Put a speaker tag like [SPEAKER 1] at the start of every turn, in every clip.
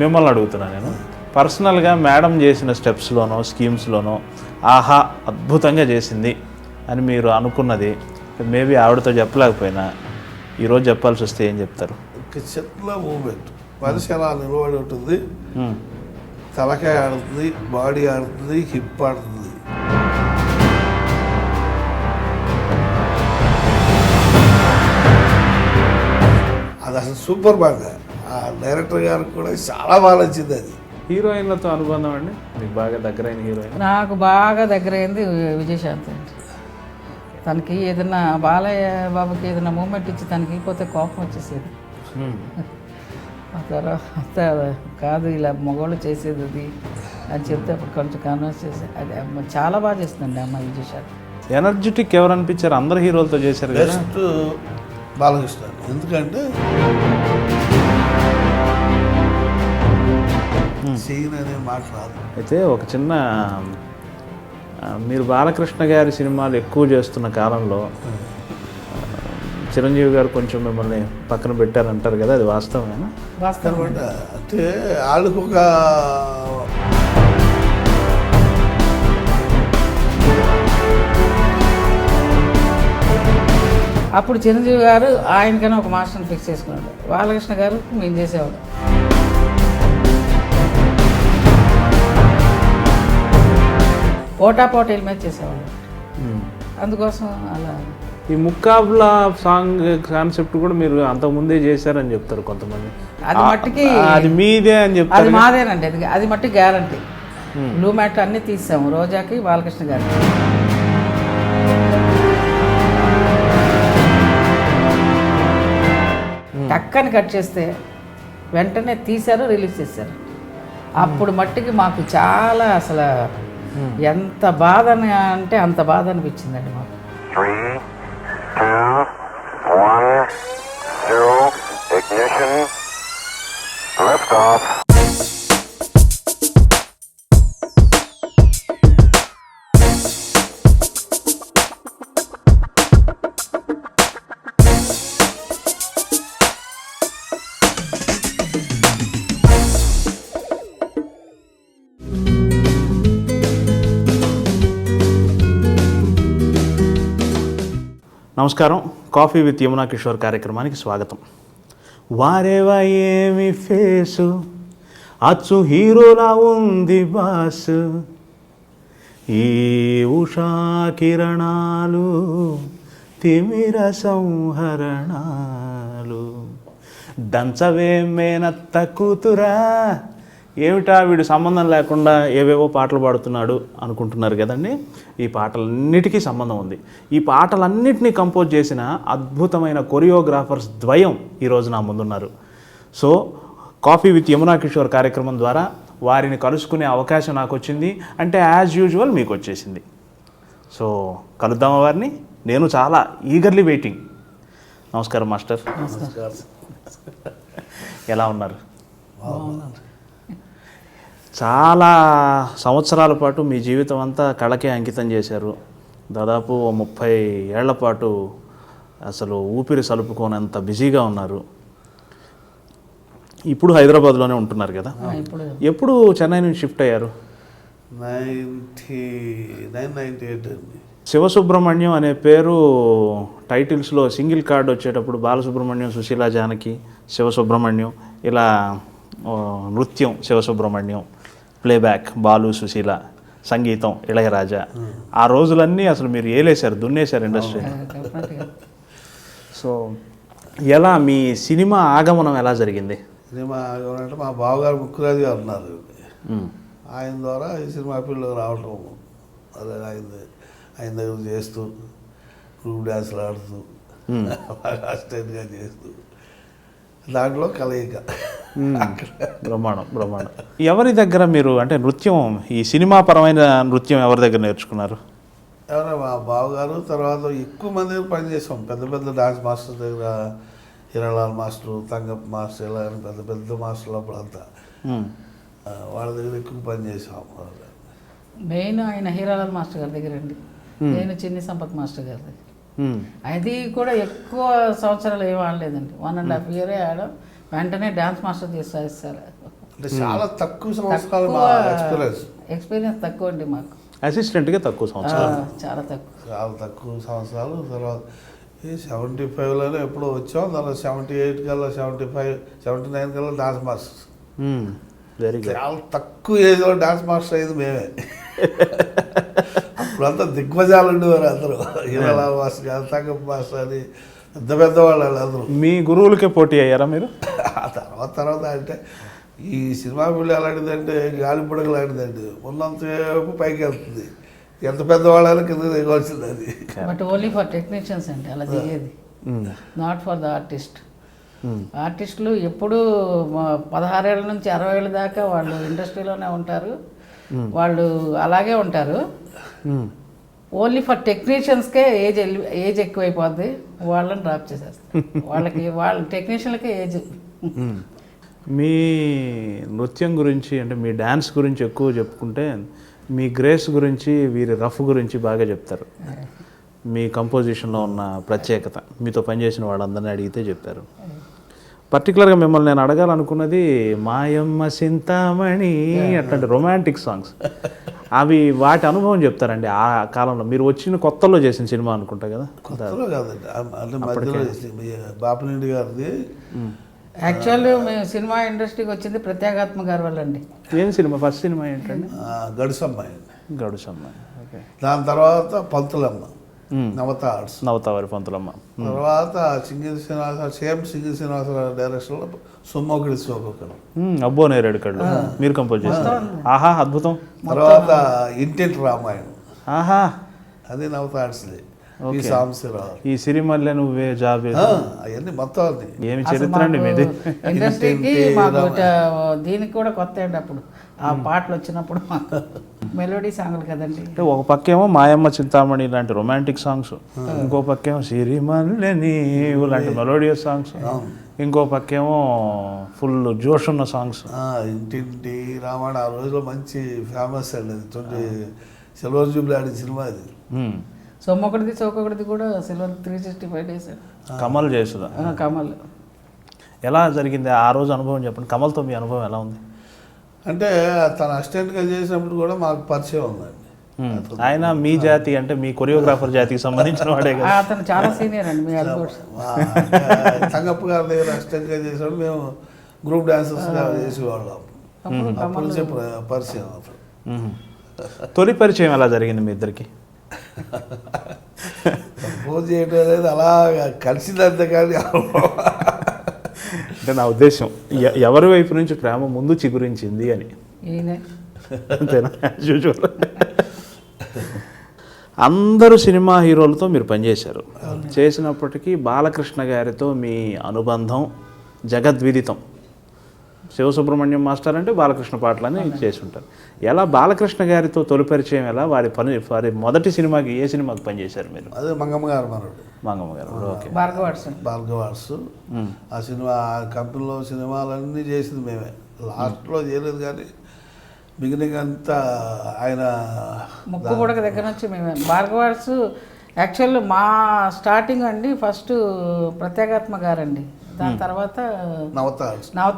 [SPEAKER 1] మిమ్మల్ని అడుగుతున్నాను నేను పర్సనల్గా మేడం చేసిన స్టెప్స్లోనో స్కీమ్స్లోనో ఆహా అద్భుతంగా చేసింది అని మీరు అనుకున్నది మేబీ ఆవిడతో చెప్పలేకపోయినా ఈరోజు చెప్పాల్సి వస్తే ఏం చెప్తారు?
[SPEAKER 2] చిన్న మూమెంట్, మనిషి అలా నిలబడి ఉంటుంది, తలకాయ ఆడుతుంది, బాడీ ఆడుతుంది, హిప్ ఆడుతుంది. అది అసలు సూపర్ బాగా ఆ డైరెక్టర్ గారికి కూడా చాలా బాగా నచ్చింది. అది
[SPEAKER 1] హీరోయిన్లతో అనుబంధం అండి మీకు బాగా దగ్గరైన హీరోయిన్?
[SPEAKER 3] నాకు బాగా దగ్గరైంది విజయశాంతి అండి. తనకి ఏదైనా బాలయ్య బాబుకి ఏదైనా మూమెంట్ ఇచ్చి తనకి పోతే కోపం వచ్చేసేది. ఆ తర్వాత కాదు ఇలా మగవాళ్ళు చేసేది అది అని చెప్తే అప్పుడు కొంచెం కన్వర్స్ చేసి అది చాలా బాగా చేస్తుందండి అమ్మ విజయశాంతి.
[SPEAKER 1] ఎనర్జెటిక్ ఎవరు అనిపించారు? అందరు హీరోలతో చేశారు కదా.
[SPEAKER 2] బెస్ట్ బాలకృష్ణ, ఎందుకంటే సీన్ అనే మాట రాదు.
[SPEAKER 1] అయితే ఒక చిన్న మీరు బాలకృష్ణ గారి సినిమాలు ఎక్కువ చేస్తున్న కాలంలో చిరంజీవి గారు కొంచెం మిమ్మల్ని పక్కన పెట్టారంటారు కదా, అది వాస్తవమేనా?
[SPEAKER 3] వాస్తవం
[SPEAKER 2] అంటే వాళ్ళకు ఒక
[SPEAKER 3] అప్పుడు చిరంజీవి గారు ఆయనకైనా ఒక మాస్టర్ని ఫిక్స్ చేసుకున్నాడు, బాలకృష్ణ గారు మేము చేసేవాడు. పోటాపోటీల మీద చేసేవాళ్ళు, అందుకోసం అలా.
[SPEAKER 1] ఈ ముక్కాబ్లా సాంగ్ కాన్సెప్ట్ కూడా మీరు అంతకుముందే చేశారని చెప్తారు కొంతమంది.
[SPEAKER 3] అది మట్టికి
[SPEAKER 1] అది మీదే అని చెప్తారు.
[SPEAKER 3] అది మాదేనండి, అది మట్టి గ్యారంటీ. బ్లూ మ్యాట్ అన్నీ తీసాము రోజాకి బాలకృష్ణ గారికి. టక్కని కట్ చేస్తే వెంటనే తీశారు, రిలీజ్ చేశారు. అప్పుడు మట్టికి మాకు చాలా అసలు ఎంత బాధ అంటే అంత బాధ అనిపించిందండి మాకు.
[SPEAKER 4] 3, 2, 1, 0, ignition, lift off.
[SPEAKER 1] నమస్కారం, కాఫీ విత్ యమునా కిషోర్ కార్యక్రమానికి స్వాగతం. వారేవా ఏమి ఫేసు, అచ్చు హీరోలా ఉంది బాసు, ఈ ఉషా కిరణాలు తిమిర సంహరణాలు, దంచవే మేనత్త కూతురా. ఏమిటా వీడు సంబంధం లేకుండా ఏవేవో పాటలు పాడుతున్నాడు అనుకుంటున్నారు కదండి. ఈ పాటలన్నిటికీ సంబంధం ఉంది. ఈ పాటలన్నిటినీ కంపోజ్ చేసిన అద్భుతమైన కొరియోగ్రాఫర్స్ ద్వయం ఈరోజు నా ముందున్నారు. So coffee with Yamuna Kishore కార్యక్రమం ద్వారా వారిని కలుసుకునే అవకాశం నాకు వచ్చింది. అంటే యాజ్ యూజువల్ మీకు వచ్చేసింది. సో కలుద్దామా వారిని? నేను చాలా ఈగర్లీ వెయిటింగ్. నమస్కారం మాస్టర్.
[SPEAKER 2] నమస్కారం.
[SPEAKER 1] ఎలా ఉన్నారు? చాలా సంవత్సరాల పాటు మీ జీవితం అంతా కళకే అంకితం చేశారు. దాదాపు 30 ఏళ్ల పాటు అసలు ఊపిరి సలుపుకోనంత బిజీగా ఉన్నారు. ఇప్పుడు హైదరాబాద్లోనే ఉంటున్నారు కదా. ఎప్పుడు చెన్నై నుంచి షిఫ్ట్ అయ్యారు?
[SPEAKER 2] 98 అండి.
[SPEAKER 1] శివసుబ్రహ్మణ్యం అనే పేరు టైటిల్స్లో సింగిల్ కార్డ్ వచ్చేటప్పుడు బాలసుబ్రహ్మణ్యం, సుశీలా జానకి, శివసుబ్రహ్మణ్యం, ఇలా నృత్యం శివసుబ్రహ్మణ్యం, ప్లేబ్యాక్ బాలు సుశీల, సంగీతం ఇళయరాజా. ఆ రోజులన్నీ అసలు మీరు ఏలేశారు, దున్నేశారు ఇండస్ట్రీ. సో ఎలా మీ సినిమా ఆగమనం ఎలా జరిగింది?
[SPEAKER 2] సినిమా ఆగమనం అంటే మా బావగారు ముక్కురాజు గారు ఉన్నారు, ఆయన ద్వారా ఈ సినిమా ఫీల్డ్లో రావటం. అదే ఆయన దగ్గర చేస్తూ గ్రూప్ డ్యాన్స్లు ఆడుతూ బాగా అసిస్టెంట్గా చేస్తూ దాంట్లో కలయిక.
[SPEAKER 1] బ్రహ్మాండం. ఎవరి దగ్గర మీరు అంటే నృత్యం, ఈ సినిమా పరమైన నృత్యం ఎవరి దగ్గర నేర్చుకున్నారు?
[SPEAKER 2] ఎవరైనా మా బావగారు, తర్వాత ఎక్కువ మంది దగ్గర పనిచేసాం. పెద్ద పెద్ద డాన్స్ మాస్టర్ దగ్గర, హీరాలాల్ మాస్టరు, తంగప్ప మాస్టర్, ఇలా పెద్ద పెద్ద మాస్టర్లు అప్పుడంతా వాళ్ళ దగ్గర ఎక్కువ పనిచేసాం.
[SPEAKER 3] మెయిన్ ఆయన హీరాలాల్ మాస్టర్ గారి దగ్గర అండి. నేను చిన్ని సంపత్ మాస్టర్ గారి దగ్గర. అది కూడా ఎక్కువ సంవత్సరాలు ఏం ఆడలేదండి, 1.5 year ఆడడం. వెంటనే డాన్స్ మాస్టర్ చేస్తారు.
[SPEAKER 2] అంటే చాలా తక్కువ సంవత్సరాలు మా ఎక్స్పీరియన్స్.
[SPEAKER 3] ఎక్స్పీరియన్స్ తక్కువ అండి మాకు.
[SPEAKER 1] అసిస్టెంట్గా తక్కువ సంవత్సరాలు.
[SPEAKER 3] చాలా తక్కువ.
[SPEAKER 2] చాలా తక్కువ సంవత్సరాలు. తర్వాత ఈ 75లోనే ఎప్పుడో వచ్చాం. తర్వాత 78 కల్లా 75, 79 కల్లా డాన్స్ మాస్టర్స్.
[SPEAKER 1] Very good.
[SPEAKER 2] చాలా తక్కువ ఏజ్లో డాన్స్ మాస్టర్ అయింది మేమే. అప్పుడంతా దిగ్వజాలు ఉండేవారు అందరూ. హీరాలాల్ మాస్టర్ గారు, తంగప్ప మాస్టర్ అని పెద్ద పెద్ద వాళ్ళు అందరూ.
[SPEAKER 1] మీ గురువులకే పోటీ అయ్యారా మీరు?
[SPEAKER 2] ఆ తర్వాత అంటే ఈ సినిమా ఫీల్డ్ ఎలాంటిదంటే గాలి పుడక లాంటిదండి. ఉన్నంతసేపు పైకి వెళ్తుంది, ఎంత పెద్దవాళ్ళని కింద దిగవలసింది అది.
[SPEAKER 3] బట్ ఓన్లీ ఫర్ టెక్నీషియన్స్ అండి అలా దిగేది, నాట్ ఫర్ ద ఆర్టిస్ట్. ఆర్టిస్టులు ఎప్పుడు 16 ఏళ్ళ నుంచి 60 ఏళ్ళ దాకా వాళ్ళు ఇండస్ట్రీలోనే ఉంటారు, వాళ్ళు అలాగే ఉంటారు. ఓన్లీ ఫర్ టెక్నీషియన్స్కే ఏజ్ ఎక్కువైపోద్ది, వాళ్ళని డ్రాప్ చేసేస్తారు. వాళ్ళ టెక్నీషియన్లకే ఏజ్.
[SPEAKER 1] మీ నృత్యం గురించి అంటే మీ డ్యాన్స్ గురించి ఎక్కువ చెప్పుకుంటే మీ గ్రేస్ గురించి, వీరి రఫ్ గురించి బాగా చెప్తారు. మీ కంపోజిషన్లో ఉన్న ప్రత్యేకత మీతో పనిచేసిన వాళ్ళందరినీ అడిగితే చెప్పారు. పర్టికులర్గా మిమ్మల్ని నేను అడగాలనుకున్నది మాయమ్మ సింతామణి అట్లాంటి రొమాంటిక్ సాంగ్స్, అవి వాటి అనుభవం చెప్తారండి. ఆ కాలంలో మీరు వచ్చిన కొత్తలో చేసిన సినిమా అనుకుంటా కదా?
[SPEAKER 2] కొత్తలో కాదండి, అంటే మధ్యలో బాపిరెడ్డి గారిది.
[SPEAKER 3] యాక్చువల్లీ మేము సినిమా ఇండస్ట్రీకి వచ్చింది ప్రత్యేగాత్మ గారి వల్ల అండి.
[SPEAKER 1] ఏం సినిమా? ఫస్ట్ సినిమా ఏంటండి?
[SPEAKER 2] గడుసమ్మాయి.
[SPEAKER 1] గడుసమ్మాయి. ఓకే.
[SPEAKER 2] దాని తర్వాత పంతులమ్మ, నవత ఆర్ట్స్.
[SPEAKER 1] నవతావారి పంతులమ్మ.
[SPEAKER 2] తర్వాత సింగిల్ శ్రీనివాసరావు, సేమ్ సింగిల్ శ్రీనివాసరావు డైరెక్షన్లో సొమ్మొకటి సోకొకడు.
[SPEAKER 1] అబ్బో నేరేడు కళ్ళు మీరు కంపోజ్ చేస్తారు. ఆహా అద్భుతం.
[SPEAKER 2] తర్వాత ఇంటింటి రామాయణం,
[SPEAKER 1] ఆహా
[SPEAKER 2] అది నవత ఆర్ట్స్ది. ఈ సాంబశివరావు,
[SPEAKER 1] ఈ సిరిమల్లె నువ్వే జాబే,
[SPEAKER 2] అవన్నీ మొత్తం అది
[SPEAKER 1] ఏమి చరిత్ర అండి మీది.
[SPEAKER 3] ఇండస్ట్రీకి మాకు దీనికి కూడా కొత్త అండి. అప్పుడు ఆ పాటలు వచ్చినప్పుడు మాకు మెలోడీ సాంగ్లు కదండి.
[SPEAKER 1] అంటే ఒక పక్కేమో మాయమ్మ చింతామణి లాంటి రొమాంటిక్ సాంగ్స్, ఇంకో పక్కేమో సిరిమల్లె నీవు లాంటి మెలోడియస్ సాంగ్స్, ఇంకో పక్కేమో ఫుల్ జోష్ ఉన్న సాంగ్స్.
[SPEAKER 2] ఇంటింటి రామాయణ ఆ రోజులో మంచి ఫేమస్ అండి అది. సిల్వర్ జూబ్లీ ఆడిన సినిమా అది.
[SPEAKER 3] సొమ్మొకటిది చౌకొకటిది కూడా సిల్వర్ 365 డేస్
[SPEAKER 1] కమల్ చేసుదా.
[SPEAKER 3] కమల్
[SPEAKER 1] ఎలా జరిగింది ఆ రోజు అనుభవం చెప్పండి. కమల్తో మీ అనుభవం ఎలా ఉంది?
[SPEAKER 2] అంటే తన అసిస్టెంట్గా చేసినప్పుడు కూడా మాకు పరిచయం ఉందండి.
[SPEAKER 1] ఆయన మీ జాతి అంటే మీ కొరియోగ్రాఫర్ జాతికి సంబంధించిన వాడే కదా?
[SPEAKER 3] అతను చాలా సీనియర్ అండి. మీ
[SPEAKER 2] తంగప్ప గారి దగ్గర అసిస్టెంట్గా చేసినప్పుడు మేము గ్రూప్ డాన్సర్స్గా చేసేవాళ్ళం. అప్పటి నుంచే పరిచయం అతను.
[SPEAKER 1] తొలి పరిచయం ఎలా జరిగింది మీ ఇద్దరికి?
[SPEAKER 2] ప్రపోజ్ చేయడం అనేది అలా కలిసిందంతే కానీ
[SPEAKER 1] అంటే నా ఉద్దేశం ఎవరి వైపు నుంచి ప్రేమ ముందు చిగురించింది అని. అంతేనా? యూజువల్ అందరూ సినిమా హీరోలతో మీరు పనిచేశారు. చేసినప్పటికీ బాలకృష్ణ గారితో మీ అనుబంధం జగద్విదితం. శివసుబ్రహ్మణ్యం మాస్టర్ అంటే బాలకృష్ణ పాటలని చేసి ఉంటారు. ఎలా బాలకృష్ణ గారితో తొలి పరిచయం, ఎలా వారి మొదటి సినిమాకి ఏ సినిమాకి పనిచేశారు మీరు?
[SPEAKER 2] అదే మంగమ్మ గారు మనడు.
[SPEAKER 1] మంగమ్మ గారు. ఓకే.
[SPEAKER 2] భార్గవార్స్. ఆ సినిమా కంపెనీలో సినిమాలన్నీ చేసింది మేమే. లాస్ట్లో చేయలేదు కానీ బిగినింగ్ అంతా ఆయన
[SPEAKER 3] ముక్కు పుడక దగ్గర నుంచి మేమే. భార్గవార్స్ యాక్చువల్ మా స్టార్టింగ్ అండి. ఫస్ట్ ప్రత్యేగాత్మ గారండి, దాని తర్వాత నవత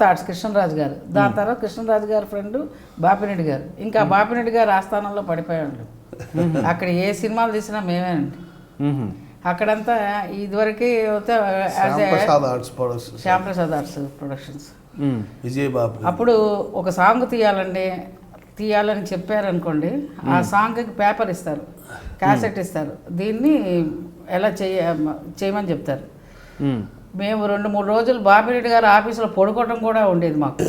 [SPEAKER 3] ఆర్ట్స్ కృష్ణరాజు గారు, దాని తర్వాత కృష్ణరాజు గారి ఫ్రెండ్ బాపిరెడ్డి గారు. ఇంకా బాపిరెడ్డి గారు ఆస్థానంలో పడిపోయాడు. అక్కడ ఏ సినిమాలు తీసినా మేమేనండి. అక్కడంతా ఇదివరకు
[SPEAKER 2] శ్యాంప్రసాద్
[SPEAKER 3] ఆర్ట్స్ ప్రొడక్షన్స్.
[SPEAKER 2] విజయబాబు
[SPEAKER 3] అప్పుడు ఒక సాంగ్ తీయాలని చెప్పారనుకోండి, ఆ సాంగ్కి పేపర్ ఇస్తారు, క్యాసెట్ ఇస్తారు, దీన్ని ఎలా చేయమని చెప్తారు. మేము 2-3 రోజులు బాపిరెడ్డి గారు ఆఫీసులో పడుకోవడం కూడా ఉండేది మాకు.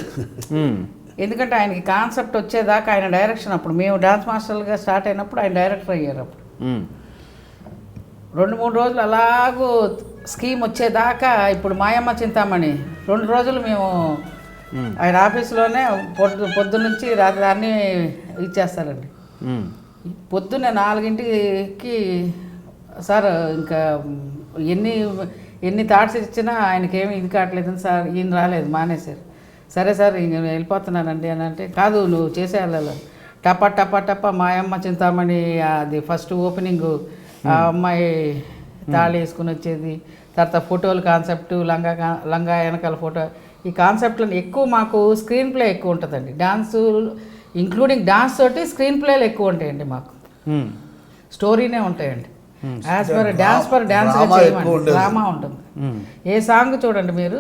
[SPEAKER 3] ఎందుకంటే ఆయనకి కాన్సెప్ట్ వచ్చేదాకా ఆయన డైరెక్షన్. అప్పుడు మేము డాన్స్ మాస్టర్లుగా స్టార్ట్ అయినప్పుడు ఆయన డైరెక్టర్ అయ్యారు. అప్పుడు 2-3 రోజులు అలాగూ స్కీమ్ వచ్చేదాకా. ఇప్పుడు మాయమ్మ చింతామణి 2 రోజులు మేము ఆయన ఆఫీసులోనే పొద్దున్నుంచి రాత్రి అన్నీ ఇచ్చేస్తారండి. పొద్దున్నే 4ంటికి సార్ ఇంకా ఎన్ని థాట్స్ ఇచ్చినా ఆయనకేమి ఇది కావట్లేదని సార్, ఈయన రాలేదు, మానేశారు. సరే సార్ ఇంక వెళ్ళిపోతున్నానండి అని అంటే, కాదు నువ్వు చేసేయాలి. టపా టపా టపా మాయమ్మ చింతామణి అది ఫస్ట్ ఓపెనింగ్, ఆ అమ్మాయి తాళి వేసుకుని వచ్చేది, తర్వాత ఫోటోలు కాన్సెప్ట్, లంగా వెనకాల ఫోటో, ఈ కాన్సెప్ట్లో ఎక్కువ మాకు స్క్రీన్ ప్లే ఎక్కువ ఉంటుందండి. డాన్స్ ఇంక్లూడింగ్ డాన్స్ తోటి స్క్రీన్ ప్లేలు ఎక్కువ ఉంటాయండి మాకు. స్టోరీనే ఉంటాయండి. యాజ్ పర్ డాన్స్
[SPEAKER 2] Drama ఎక్కువ ఉండేది.
[SPEAKER 3] డ్రామా ఉంటుంది. ఏ సాంగ్ చూడండి మీరు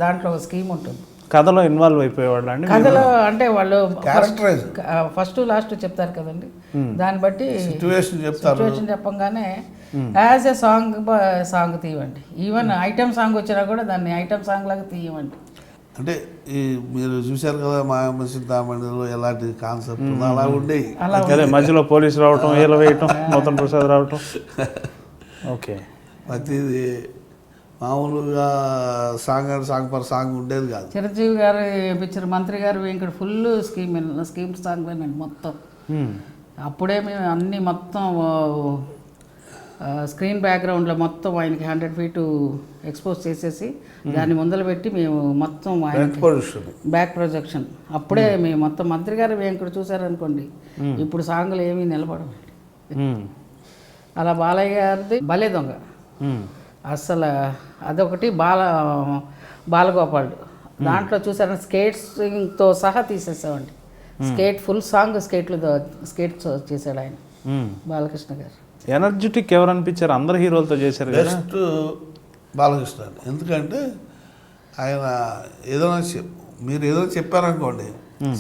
[SPEAKER 3] దాంట్లో ఒక స్కీమ్ ఉంటుంది.
[SPEAKER 1] కథలో ఇన్వాల్వ్ అయిపోయేవాళ్ళు అండి.
[SPEAKER 3] కథలో అంటే వాళ్ళు
[SPEAKER 2] క్యారెక్టరైజ్
[SPEAKER 3] ఫస్ట్ లాస్ట్ చెప్తారు కదండి, దాన్ని బట్టి
[SPEAKER 2] సిచ్యువేషన్ చెప్తారు.
[SPEAKER 3] సిచ్యువేషన్ చెప్పంగానే యాజ్ ఏ సాంగ్ తీయండి. ఈవెన్ ఐటమ్ సాంగ్ వచ్చినా కూడా దాన్ని ఐటమ్ సాంగ్ లాగా తీయమండి.
[SPEAKER 2] అంటే ఈ మీరు చూశారు కదా మాయమ్మ చింతామణిలో ఎలాంటి కాన్సెప్ట్ ఉందో అలా ఉండేవి.
[SPEAKER 1] అదే మధ్యలో పోలీసు రావటం, ఈల వేయటం, నూతన్ ప్రసాద్ రావటం. ఓకే,
[SPEAKER 2] ప్రతిది మామూలుగా song and song per song ఉండేది కాదు.
[SPEAKER 3] చిరంజీవి గారు పిక్చర్ మంత్రి గారు ఇక్కడ ఫుల్ స్కీమ్ సాంగ్ మొత్తం. అప్పుడే మేము అన్నీ మొత్తం స్క్రీన్ బ్యాక్గ్రౌండ్లో మొత్తం ఆయనకి 100 feet ఎక్స్పోజ్ చేసేసి దాన్ని ముందలు పెట్టి మేము మొత్తం బ్యాక్ ప్రొజెక్షన్ అప్పుడే మేము మొత్తం మంత్రి గారు ఇక్కడ చూసారనుకోండి, ఇప్పుడు సాంగ్లు ఏమీ నిలబడవు. అలా బాలయ్య గారిది భలే దొంగ అసలు అదొకటి. బాలగోపాలుడు దాంట్లో చూసారని స్కేట్స్తో సహా తీసేసామండి. స్కేట్ ఫుల్ సాంగ్ స్కేట్స్ చేశాడు ఆయన బాలకృష్ణ గారు.
[SPEAKER 1] ఎనర్జెటిక్ ఎవరు అనిపించారు? అందరు హీరోలతో చేశారు కదా.
[SPEAKER 2] బెస్ట్ బాలకృష్ణ అండి. ఎందుకంటే ఆయన ఏదైనా మీరు ఏదో చెప్పారనుకోండి,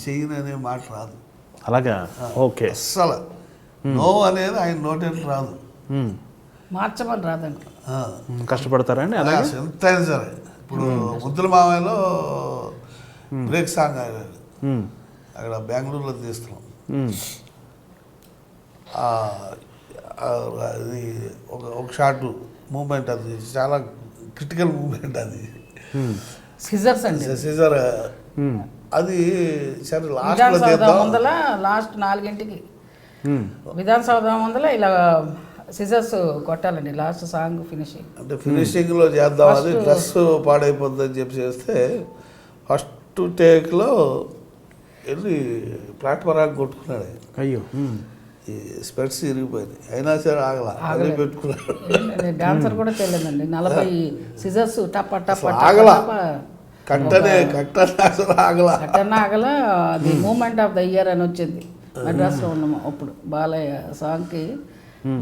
[SPEAKER 2] చెయ్యననే మాట రాదు.
[SPEAKER 1] అలాగా, ఓకే.
[SPEAKER 2] అస్సలు నో అనేది ఆయన నోటేంటి రాదు.
[SPEAKER 3] మార్చమని రాదండి.
[SPEAKER 1] కష్టపడతారండి అలా
[SPEAKER 2] ఎంతైనా సరే. ఇప్పుడు ముద్దుల మామయ్యలో బ్రేక్ సాంగ్ ఆడాడు, అక్కడ బెంగళూరులో తీస్తున్నాం. అది ఒక షార్ట్ మూమెంట్, అది చాలా క్రిటికల్ మూమెంట్. అది
[SPEAKER 3] సిజర్స్ అండి.
[SPEAKER 2] సిజర్ అది సరే
[SPEAKER 3] లాస్ట్ 4 విధాన సౌధ ముందల ఇలా సిజర్స్ కొట్టాలండి లాస్ట్ సాంగ్ ఫినిషింగ్.
[SPEAKER 2] అంటే ఫినిషింగ్లో చేద్దాం, అది డ్రెస్ పాడైపోతుందని చెప్పి చేస్తే ఫస్ట్ టేక్లో వెళ్ళి ప్లాట్ఫారాన్ని కొట్టుకున్నాడు.
[SPEAKER 1] అయ్యో,
[SPEAKER 2] ఈ స్పెట్స్ ఇరిగిపోయింది, అయినా సరే ఆగలా పెట్టుకున్నాడు.
[SPEAKER 3] డాన్సర్ కూడా తెలియదండి. 40 సిజర్స్
[SPEAKER 2] ఆగలా, కట్టనే
[SPEAKER 3] ఆగల. అది మూమెంట్ ఆఫ్ ద ఇయర్ అని వచ్చింది మద్రాసులో ఉన్నాము అప్పుడు. బాలయ్య సాంగ్కి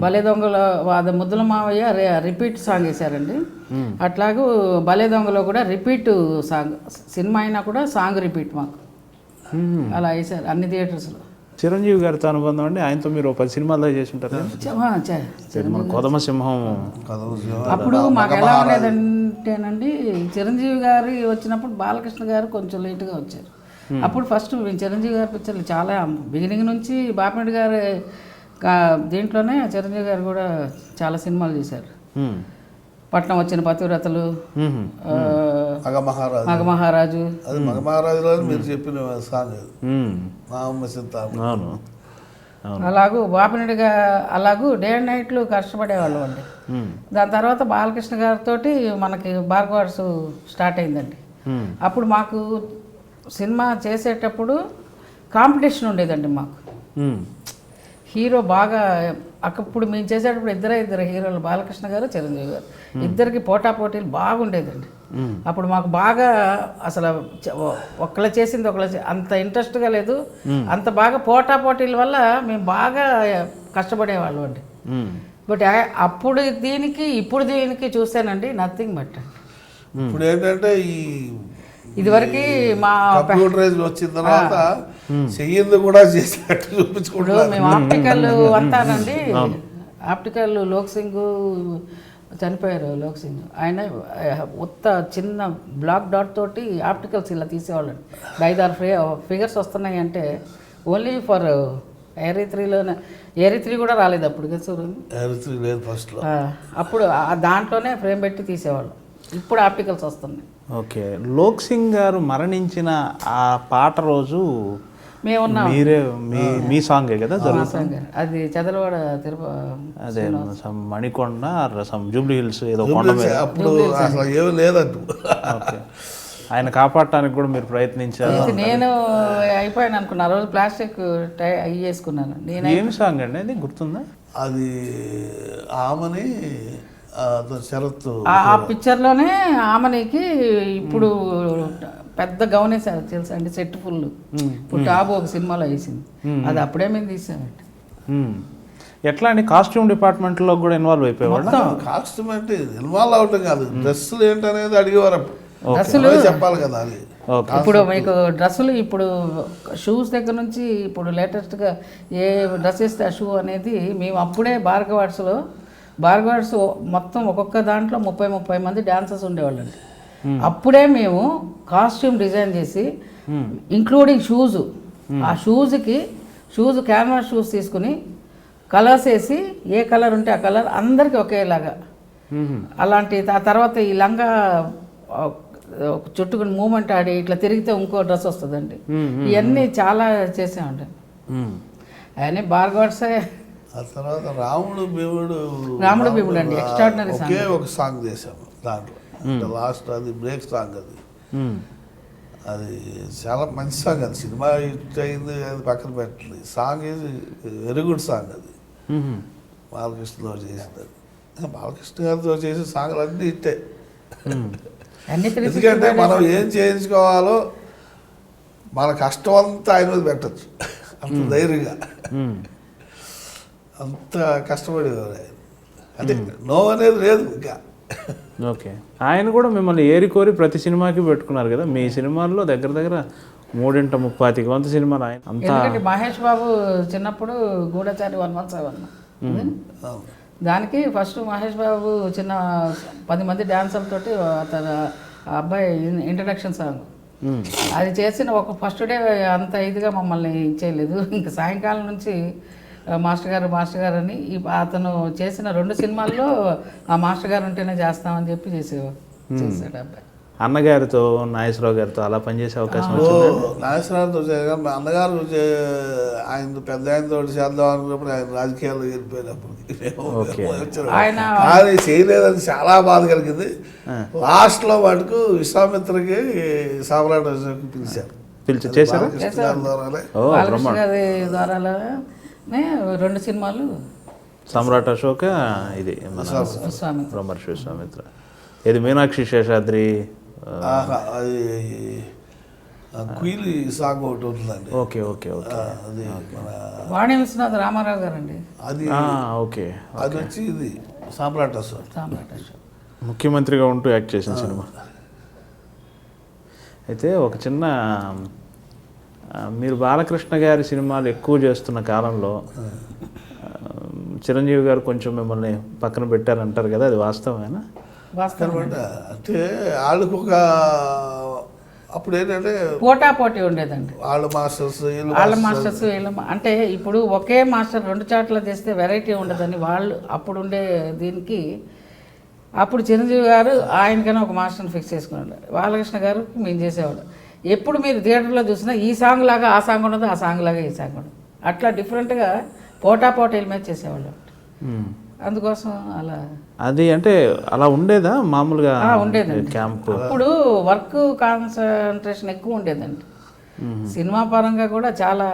[SPEAKER 3] భలే దొంగలో అది ముద్దుల మావయ్య రిపీట్ సాంగ్ వేశారండి. అట్లాగూ భలే దొంగలో కూడా రిపీట్ సాంగ్, సినిమా అయినా కూడా సాంగ్ రిపీట్ మాకు అలా వేశారు అన్ని థియేటర్స్లో.
[SPEAKER 1] చిరంజీవి గారితో అనుబంధం అండి. ఆయనతో మీరు 10 సినిమాల్లో చేసి ఉంటారు. కొదమ సింహం.
[SPEAKER 3] అప్పుడు మాకు ఎలా ఉండేదంటేనండి, చిరంజీవి గారు వచ్చినప్పుడు బాలకృష్ణ గారు కొంచెం లేటుగా వచ్చారు. అప్పుడు ఫస్ట్ మేము చిరంజీవి గారి పిక్చర్లు చాలా బిగినింగ్ నుంచి బాపిరెడ్డి గారి దీంట్లోనే చిరంజీవి గారు కూడా చాలా సినిమాలు చేశారు. పట్నం వచ్చిన పతివ్రతలు, మగమహారాజు.
[SPEAKER 2] అది మగమహారాజులో మీరు చెప్పిన సాంగ్ మాయమ్మ చింతామణి.
[SPEAKER 3] అలాగూ బాపిరెడ్డిగా అలాగూ డే అండ్ నైట్లు కష్టపడేవాళ్ళం అండి. దాని తర్వాత బాలకృష్ణ గారితో మనకి భార్గవర్స్ స్టార్ట్ అయిందండి. అప్పుడు మాకు సినిమా చేసేటప్పుడు కాంపిటీషన్ ఉండేదండి మాకు. హీరో బాగా అప్పుడు మేము చేసేటప్పుడు ఇద్దరు హీరోలు బాలకృష్ణ గారు చిరంజీవి గారు, ఇద్దరికి పోటాపోటీలు బాగుండేదండి. అప్పుడు మాకు బాగా అసలు ఒకళ్ళు చేసింది ఒకళ్ళు అంత ఇంట్రెస్ట్గా లేదు, అంత బాగా పోటాపోటీల వల్ల మేము బాగా కష్టపడేవాళ్ళం అండి. బట్ అప్పుడు దీనికి ఇప్పుడు దీనికి చూసానండి నథింగ్ బట్.
[SPEAKER 2] ఇప్పుడు ఏంటంటే ఈ
[SPEAKER 3] ఇదివరకు మా
[SPEAKER 2] కంప్యూటరైజ్ వచ్చిన తర్వాత చెయ్యింది కూడా చేసినట్టు చూపించుకుంటాం
[SPEAKER 3] మేము. ఆప్టికల్ అంతానండి, ఆప్టికల్ లోక్ సింగ్ చనిపోయారు. లోక్ సింగ్ ఆయన ఉత్త చిన్న బ్లాక్ డాట్ తోటి ఆప్టికల్స్ ఇలా తీసేవాళ్ళండి. 5-6 ఫిగర్స్ వస్తున్నాయి అంటే ఓన్లీ ఫర్ ఏరీ 3 కూడా రాలేదు అప్పుడు కదా చూడండి.
[SPEAKER 2] లేదు ఫస్ట్లో.
[SPEAKER 3] అప్పుడు దాంట్లోనే ఫ్రేమ్ పెట్టి తీసేవాళ్ళు. ఇప్పుడు ఆప్టికల్స్ వస్తున్నాయి.
[SPEAKER 1] ఓకే, లోక్ సింగ్ గారు మరణించిన ఆ పాట రోజు
[SPEAKER 3] మేమున్నాం.
[SPEAKER 1] మీరే మీ సాంగే కదా జరుగుతుంది.
[SPEAKER 3] అది చదలవాడ
[SPEAKER 1] అదే మణికొండ జూబ్లీ హిల్స్ ఏదో కొండ మీద.
[SPEAKER 2] అప్పుడు అసలు ఏమీ లేదంటు.
[SPEAKER 1] ఓకే, ఆయన కాపాడటానికి కూడా మీరు ప్రయత్నించారు.
[SPEAKER 3] నేను అయిపోయాను అనుకున్నా. ఆ రోజు ప్లాస్టిక్ అవి చేసుకున్నాను. నేను
[SPEAKER 1] ఏం సాంగ్ అండి అది గుర్తుందా?
[SPEAKER 2] అది ఆమెని శరత్
[SPEAKER 3] ఆ పిక్చర్లోనే ఆమెనికి ఇప్పుడు పెద్ద గౌనే తెలుసా అండి, సెట్ ఫుల్. ఇప్పుడు టాబు ఒక సినిమాలో వేసింది, అది అప్పుడే మేము తీసామండి.
[SPEAKER 1] ఎట్లా అండి కాస్ట్యూమ్ డిపార్ట్మెంట్లో కూడా ఇన్వాల్వ్ అయిపోయేవాళ్ళు?
[SPEAKER 2] కాస్ట్యూమ్ అంటే ఇన్వాల్వ్ అవటం కాదు, డ్రెస్సులు ఏంటనేది అడిగేవారు అప్పుడు.
[SPEAKER 3] డ్రెస్సులు
[SPEAKER 2] చెప్పాలి కదా అది.
[SPEAKER 3] ఇప్పుడు మీకు డ్రెస్సులు ఇప్పుడు షూస్ దగ్గర నుంచి ఇప్పుడు లేటెస్ట్గా ఏ డ్రెస్ వేస్తే ఆ షూ అనేది మేము అప్పుడే భార్గవాడ్స్ మొత్తం ఒక్కొక్క దాంట్లో 30 మంది డాన్సర్స్ ఉండేవాళ్ళండి. అప్పుడే మేము కాస్ట్యూమ్ డిజైన్ చేసి ఇంక్లూడింగ్ షూస్, ఆ షూస్ క్యాన్వాస్ షూస్ తీసుకుని కలర్స్ వేసి ఏ కలర్ ఉంటే ఆ కలర్ అందరికీ ఒకేలాగా అలాంటి. ఆ తర్వాత ఈ లంగా చుట్టుకుని మూమెంట్ ఆడి ఇట్లా తిరిగితే ఇంకో డ్రెస్ వస్తుందండి. ఇవన్నీ చాలా చేసామండి. అవన్నీ భార్గవాడ్సే.
[SPEAKER 2] ఆ తర్వాత రాముడు భీముడు
[SPEAKER 3] అండి ఎక్స్ట్రాడినరీ
[SPEAKER 2] ఒకే ఒక సాంగ్ చేసాము దాంట్లో, లాస్ట్ అది బ్రేక్ సాంగ్. అది చాలా మంచి సాంగ్. అది సినిమా హిట్ అయింది, అది పక్కన పెట్టండి. సాంగ్ ఇది వెరీ గుడ్ సాంగ్. అది బాలకృష్ణతో చేసింది. అది బాలకృష్ణ గారితో చేసిన సాంగ్లు అన్నీ హిట్టే. ఎందుకంటే మనం ఏం చేయించుకోవాలో మన కష్టం అంతా ఆయన మీద పెట్టచ్చు, అంత ధైర్యంగా, అంత కష్టపడేవారు ఆయన. అంటే నో అనేది లేదు ఇంకా.
[SPEAKER 1] ఓకే, ఆయన కూడా మిమ్మల్ని ఏరికోరి ప్రతి సినిమాకి పెట్టుకున్నారు కదా. మీ సినిమాల్లో దగ్గర 3-35 సినిమాలు ఆయన అంతా.
[SPEAKER 3] ఎందుకంటే మహేష్ బాబు చిన్నప్పుడు గూఢచారి 117 దానికి ఫస్ట్ మహేష్ బాబు చిన్న 10 మంది డాన్సర్లతోటి అతను ఆ అబ్బాయి ఇంట్రడక్షన్ సాంగ్ అది చేసిన ఒక ఫస్ట్ డే అంత ఇదిగా మమ్మల్ని చేయలేదు. ఇంకా సాయంకాలం నుంచి మాస్టర్ గారు అని అతను చేసిన 2 సినిమాల్లో ఆ మాస్టర్ గారు ఉంటేనే చేస్తామని చెప్పి చేసాడు అబ్బాయి.
[SPEAKER 1] అన్నగారితో నాగేశ్వరరావు గారితో అలా పనిచేసే అవకాశం
[SPEAKER 2] నాగేశ్వరరావుతో మా అన్నగారు ఆయన పెద్ద ఆయనతో చేద్దాం అనుకున్నప్పుడు ఆయన రాజకీయాల్లో వెళ్ళిపోయినప్పుడు కానీ చేయలేదని చాలా బాధ కలిగింది. లాస్ట్లో వాటికి విశ్వామిత్రకి సామ్రాట్
[SPEAKER 1] చేశారు.
[SPEAKER 3] ద్వారానే 2 సినిమాలు,
[SPEAKER 1] సమ్రాట్ అశోక, ఇది మన విశ్వామిత్ర, ఇది మీనాక్షి శేషాద్రి,
[SPEAKER 2] అది కుయిలి సాంగ్ ఒకటి ఉంటుందండి.
[SPEAKER 1] ఓకే,
[SPEAKER 2] అది
[SPEAKER 3] వాణి విశ్వనాథ్ రామారావు గారు అండి.
[SPEAKER 2] అది
[SPEAKER 1] ఓకే,
[SPEAKER 2] అది వచ్చి ఇది సామ్రాట్ అశోక్
[SPEAKER 1] ముఖ్యమంత్రిగా ఉంటూ యాక్ట్ చేసిన సినిమా. అయితే ఒక చిన్న, మీరు బాలకృష్ణ గారి సినిమాలు ఎక్కువ చేస్తున్న కాలంలో చిరంజీవి గారు కొంచెం మిమ్మల్ని పక్కన పెట్టారంటారు కదా, అది వాస్తవమేనా?
[SPEAKER 2] అంటే వాళ్ళకి ఒక అప్పుడు ఏంటంటే
[SPEAKER 3] పోటాపోటీ ఉండేదండి.
[SPEAKER 2] వాళ్ళ మాస్టర్స్
[SPEAKER 3] అంటే ఇప్పుడు ఒకే మాస్టర్ 2 చాట్ల చేస్తే వెరైటీ ఉండదని వాళ్ళు అప్పుడు ఉండే దీనికి. అప్పుడు చిరంజీవి గారు ఆయనకైనా ఒక మాస్టర్ని ఫిక్స్ చేసుకున్నాడు, బాలకృష్ణ గారు మేము చేసేవాడు. ఎప్పుడు మీరు థియేటర్లో చూసినా ఈ సాంగ్ లాగా ఆ సాంగ్ ఉండదు, ఆ సాంగ్ లాగా ఈ సాంగ్ ఉండదు, అట్లా డిఫరెంట్గా పోటాపోటీల మీద చేసేవాళ్ళు. అందుకోసం అలా
[SPEAKER 1] అది అంటే అలా ఉండేదా మామూలుగా?
[SPEAKER 3] ఉండేదండి
[SPEAKER 1] క్యాంప్.
[SPEAKER 3] అప్పుడు వర్క్ కాన్సన్ట్రేషన్ ఎక్కువ ఉండేదండి. సినిమా పరంగా కూడా చాలా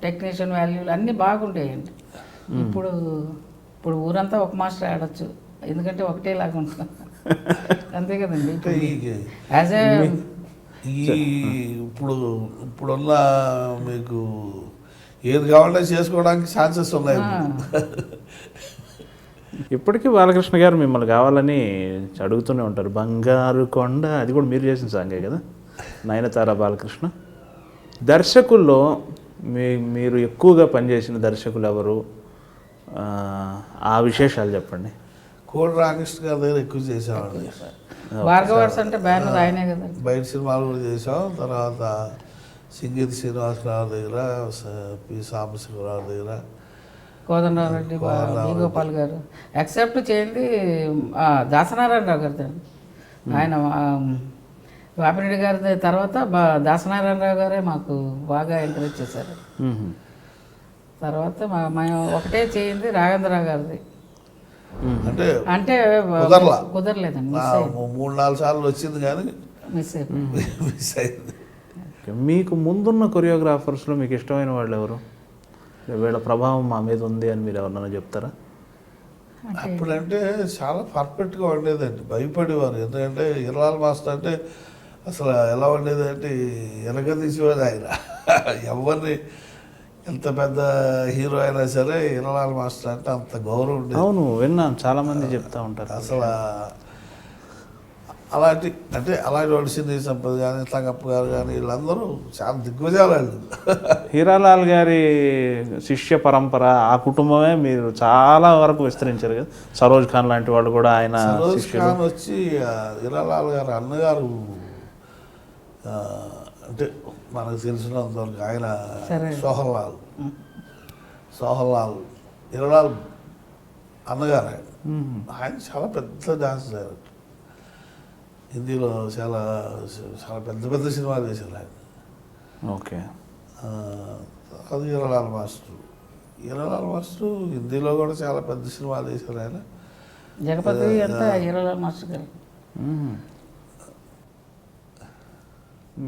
[SPEAKER 3] టెక్నీషియన్ వాల్యూలు అన్నీ బాగుండేయండి. ఇప్పుడు ఊరంతా ఒక మాస్టర్ ఆడచ్చు, ఎందుకంటే ఒకటేలాగా ఉంటుంది, అంతే కదండి. యాజ్ ఏ
[SPEAKER 2] ఇప్పుడున్న మీకు ఏది కావాలంటే చేసుకోవడానికి ఛాన్సెస్ ఉన్నాయి.
[SPEAKER 1] ఇప్పటికీ బాలకృష్ణ గారు మిమ్మల్ని కావాలని అడుగుతూనే ఉంటారు. బంగారు కొండ, అది కూడా మీరు చేసిన సాంగే కదా, నయనతార బాలకృష్ణ. దర్శకుల్లో మీరు ఎక్కువగా పనిచేసిన దర్శకులు ఎవరు, ఆ విశేషాలు చెప్పండి.
[SPEAKER 2] కోడి రామకృష్ణ గారి దగ్గర ఎక్కువ చేసామండి.
[SPEAKER 3] భార్గవర్స్ అంటే బ్యానర్ ఆయనే కదా.
[SPEAKER 2] బయట సినిమాలు కూడా చేసాం. తర్వాత సింగీత్ శ్రీనివాసరావు దగ్గర, పి సాంబశివరావు దగ్గర,
[SPEAKER 3] కోదండరెడ్డి, గోపాల్ గారు. యాక్సెప్ట్ చేయండి దాసనారాయణరావు గారితో. ఆయన వాపిరెడ్డి గారి తర్వాత దాసనారాయణరావు గారే మాకు బాగా ఎంకరేజ్ చేశారు. తర్వాత మేము ఒకటే చేయింది రాఘవేంద్రరావు గారిది. అంటే కుదరలేదండి,
[SPEAKER 2] 3-4 సార్లు వచ్చింది కానీ
[SPEAKER 3] మిస్
[SPEAKER 2] అయింది.
[SPEAKER 1] మీకు ముందున్న కొరియోగ్రాఫర్స్లో మీకు ఇష్టమైన వాళ్ళు ఎవరు? వీళ్ళ ప్రభావం మా మీద ఉంది అని మీరు ఎవరన్నా చెప్తారా?
[SPEAKER 2] అప్పుడంటే చాలా పర్ఫెక్ట్గా వండేదండి, భయపడేవారు. ఎందుకంటే ఇరలాల మాస్టర్ అంటే అసలు ఎలా వండేది అంటే ఎనక తీసేవాడు ఆయన. ఎవరిని ఎంత పెద్ద హీరో అయినా సరే ఇరలాల మాస్టర్ అంటే అంత గౌరవం ఉండేది.
[SPEAKER 1] అవును, విన్నాను, చాలా మంది చెప్తా ఉంటారు.
[SPEAKER 2] అసలు అలాంటి వాళ్ళు సినీ సంపద కానీ తంగప్ప గారు కానీ వీళ్ళందరూ చాలా దిగ్విజయాలు వాళ్ళు.
[SPEAKER 1] హీరాలాల్ గారి శిష్య పరంపర, ఆ కుటుంబమే మీరు చాలా వరకు విస్తరించారు కదా. సరోజ్ ఖాన్ లాంటి వాళ్ళు కూడా ఆయన
[SPEAKER 2] సరోజ్
[SPEAKER 1] శిష్యులు.
[SPEAKER 2] ఖాన్ వచ్చి హీరాలాల్ గారు అన్నగారు, అంటే మనకు తెలిసినంతవరకు ఆయన సోహన్లాల్ హీరాలాల్ అన్నగారు. ఆయన చాలా పెద్ద డాన్స్ డైరెక్టర్, హిందీలో చాలా చాలా పెద్ద పెద్ద సినిమాలు చేశారు ఆయన.
[SPEAKER 1] ఓకే.
[SPEAKER 2] అది హీరాలాల్ మాస్టర్ హిందీలో కూడా చాలా పెద్ద సినిమాలు చేశారు ఆయన.
[SPEAKER 3] జగపతి అంతా హీరాలాల్ మాస్టర్ గారు.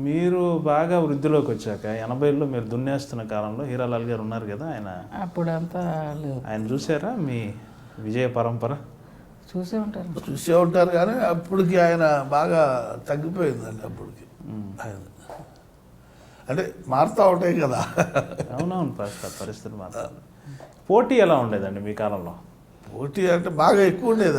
[SPEAKER 1] మీరు బాగా వృద్ధిలోకి వచ్చాక 80లో మీరు దున్నేస్తున్న కాలంలో హీరాలాల్ గారు ఉన్నారు కదా, ఆయన
[SPEAKER 3] అప్పుడు అంతా
[SPEAKER 2] ఆయన
[SPEAKER 1] చూసారా మీ విజయ పరంపర?
[SPEAKER 3] చూసే ఉంటారు
[SPEAKER 2] కానీ అప్పటికి ఆయన బాగా తగ్గిపోయిందండి. అప్పటికి ఆయన అంటే మారుతూ ఉంటాయి కదా.
[SPEAKER 1] అవునవును, పరిస్థితి మాత్రం. పోటీ ఎలా ఉండేదండి మీ కాలంలో?
[SPEAKER 2] పోటీ అంటే బాగా ఎక్కువ ఉండేది.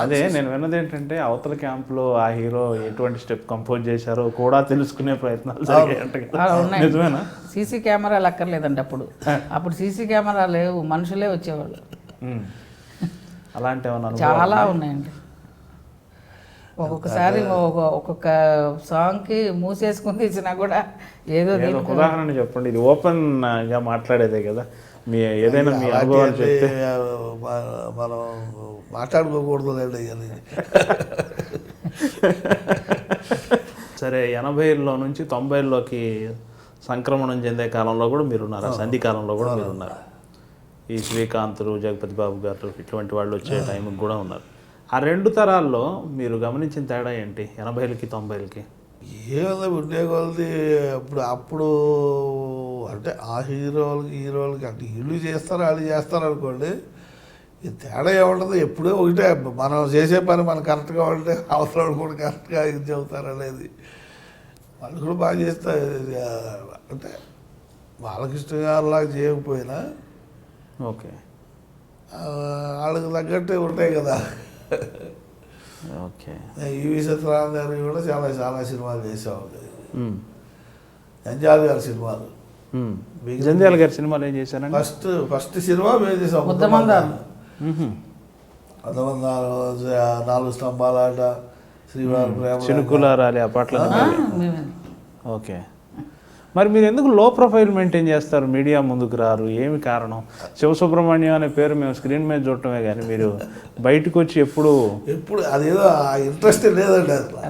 [SPEAKER 1] అదే నేను విన్నది ఏంటంటే అవతల క్యాంప్లో ఆ హీరో ఎటువంటి స్టెప్ కంపోజ్ చేశారో కూడా తెలుసుకునే ప్రయత్నాలు నిజమేనా?
[SPEAKER 3] సీసీ కెమెరాలు అక్కర్లేదండి అప్పుడు సీసీ కెమెరా లేవు, మనుషులే వచ్చేవాళ్ళు.
[SPEAKER 1] అలాంటి
[SPEAKER 3] చాలా ఉన్నాయండి. ఒక్కొక్కసారి ఒక్కొక్క సాంగ్కి మూసేసుకుని తీసినా కూడా ఏదో
[SPEAKER 1] ఉదాహరణ చెప్పండి. ఇది ఓపెన్గా మాట్లాడేదే కదా, మీ ఏదైనా మీ అనుభవాలు చెప్తే.
[SPEAKER 2] మనం మాట్లాడుకోకూడదు లేండి అని.
[SPEAKER 1] సరే, 80లో నుంచి 90లోకి సంక్రమణం చెందే కాలంలో కూడా మీరున్నారు, సంధి కాలంలో కూడా మీరున్నారు. ఈ శ్రీకాంతులు, జగపతి బాబు గారు ఇటువంటి వాళ్ళు వచ్చే టైంకి కూడా ఉన్నారు. ఆ రెండు తరాల్లో మీరు గమనించిన తేడా ఏంటి 80లకి 90లకి?
[SPEAKER 2] ఏమన్నా ఉండే కొలది అప్పుడు అంటే ఆ హీరోలకి అంటే వీళ్ళు చేస్తారు వాళ్ళు చేస్తారు అనుకోండి, ఈ తేడా ఏముంటుంది ఎప్పుడూ ఒకటే. మనం చేసే పని మనం కరెక్ట్గా ఉంటే అవసరం కూడా కరెక్ట్గా ఇది చెబుతారు అనేది. వాళ్ళు కూడా బాగా చేస్తారు, అంటే వాళ్ళకి ఇష్టంగా అలాగా చేయకపోయినా
[SPEAKER 1] ఓకే
[SPEAKER 2] వాళ్ళకి తగ్గట్టే ఉంటాయి కదా.
[SPEAKER 1] ఓకే.
[SPEAKER 2] ఈవి సత్యనారాయణ గారు కూడా చాలా చాలా సినిమాలు చేసేవాళ్ళు. జంజాల్ గారి సినిమాలు,
[SPEAKER 1] జంజాల్ గారి సినిమాలు ఏం చేశారండి?
[SPEAKER 2] ఫస్ట్ సినిమా మేము చేసాం ముద్దమందారం, 4 స్తంభాలాట, శ్రీవారి ప్రేమ,
[SPEAKER 1] చినుకులారాలి ఆ పాటలు. ఓకే. మరి మీరు ఎందుకు లో ప్రొఫైల్ మెయింటైన్ చేస్తారు, మీడియా ముందుకు రారు, ఏమి కారణం? శివసుబ్రహ్మణ్యం అనే పేరు మేము స్క్రీన్ మీద చూడటమే కానీ మీరు బయటకు వచ్చి ఎప్పుడు
[SPEAKER 2] అదేదో ఇంట్రెస్ట్ లేదండి అసలు.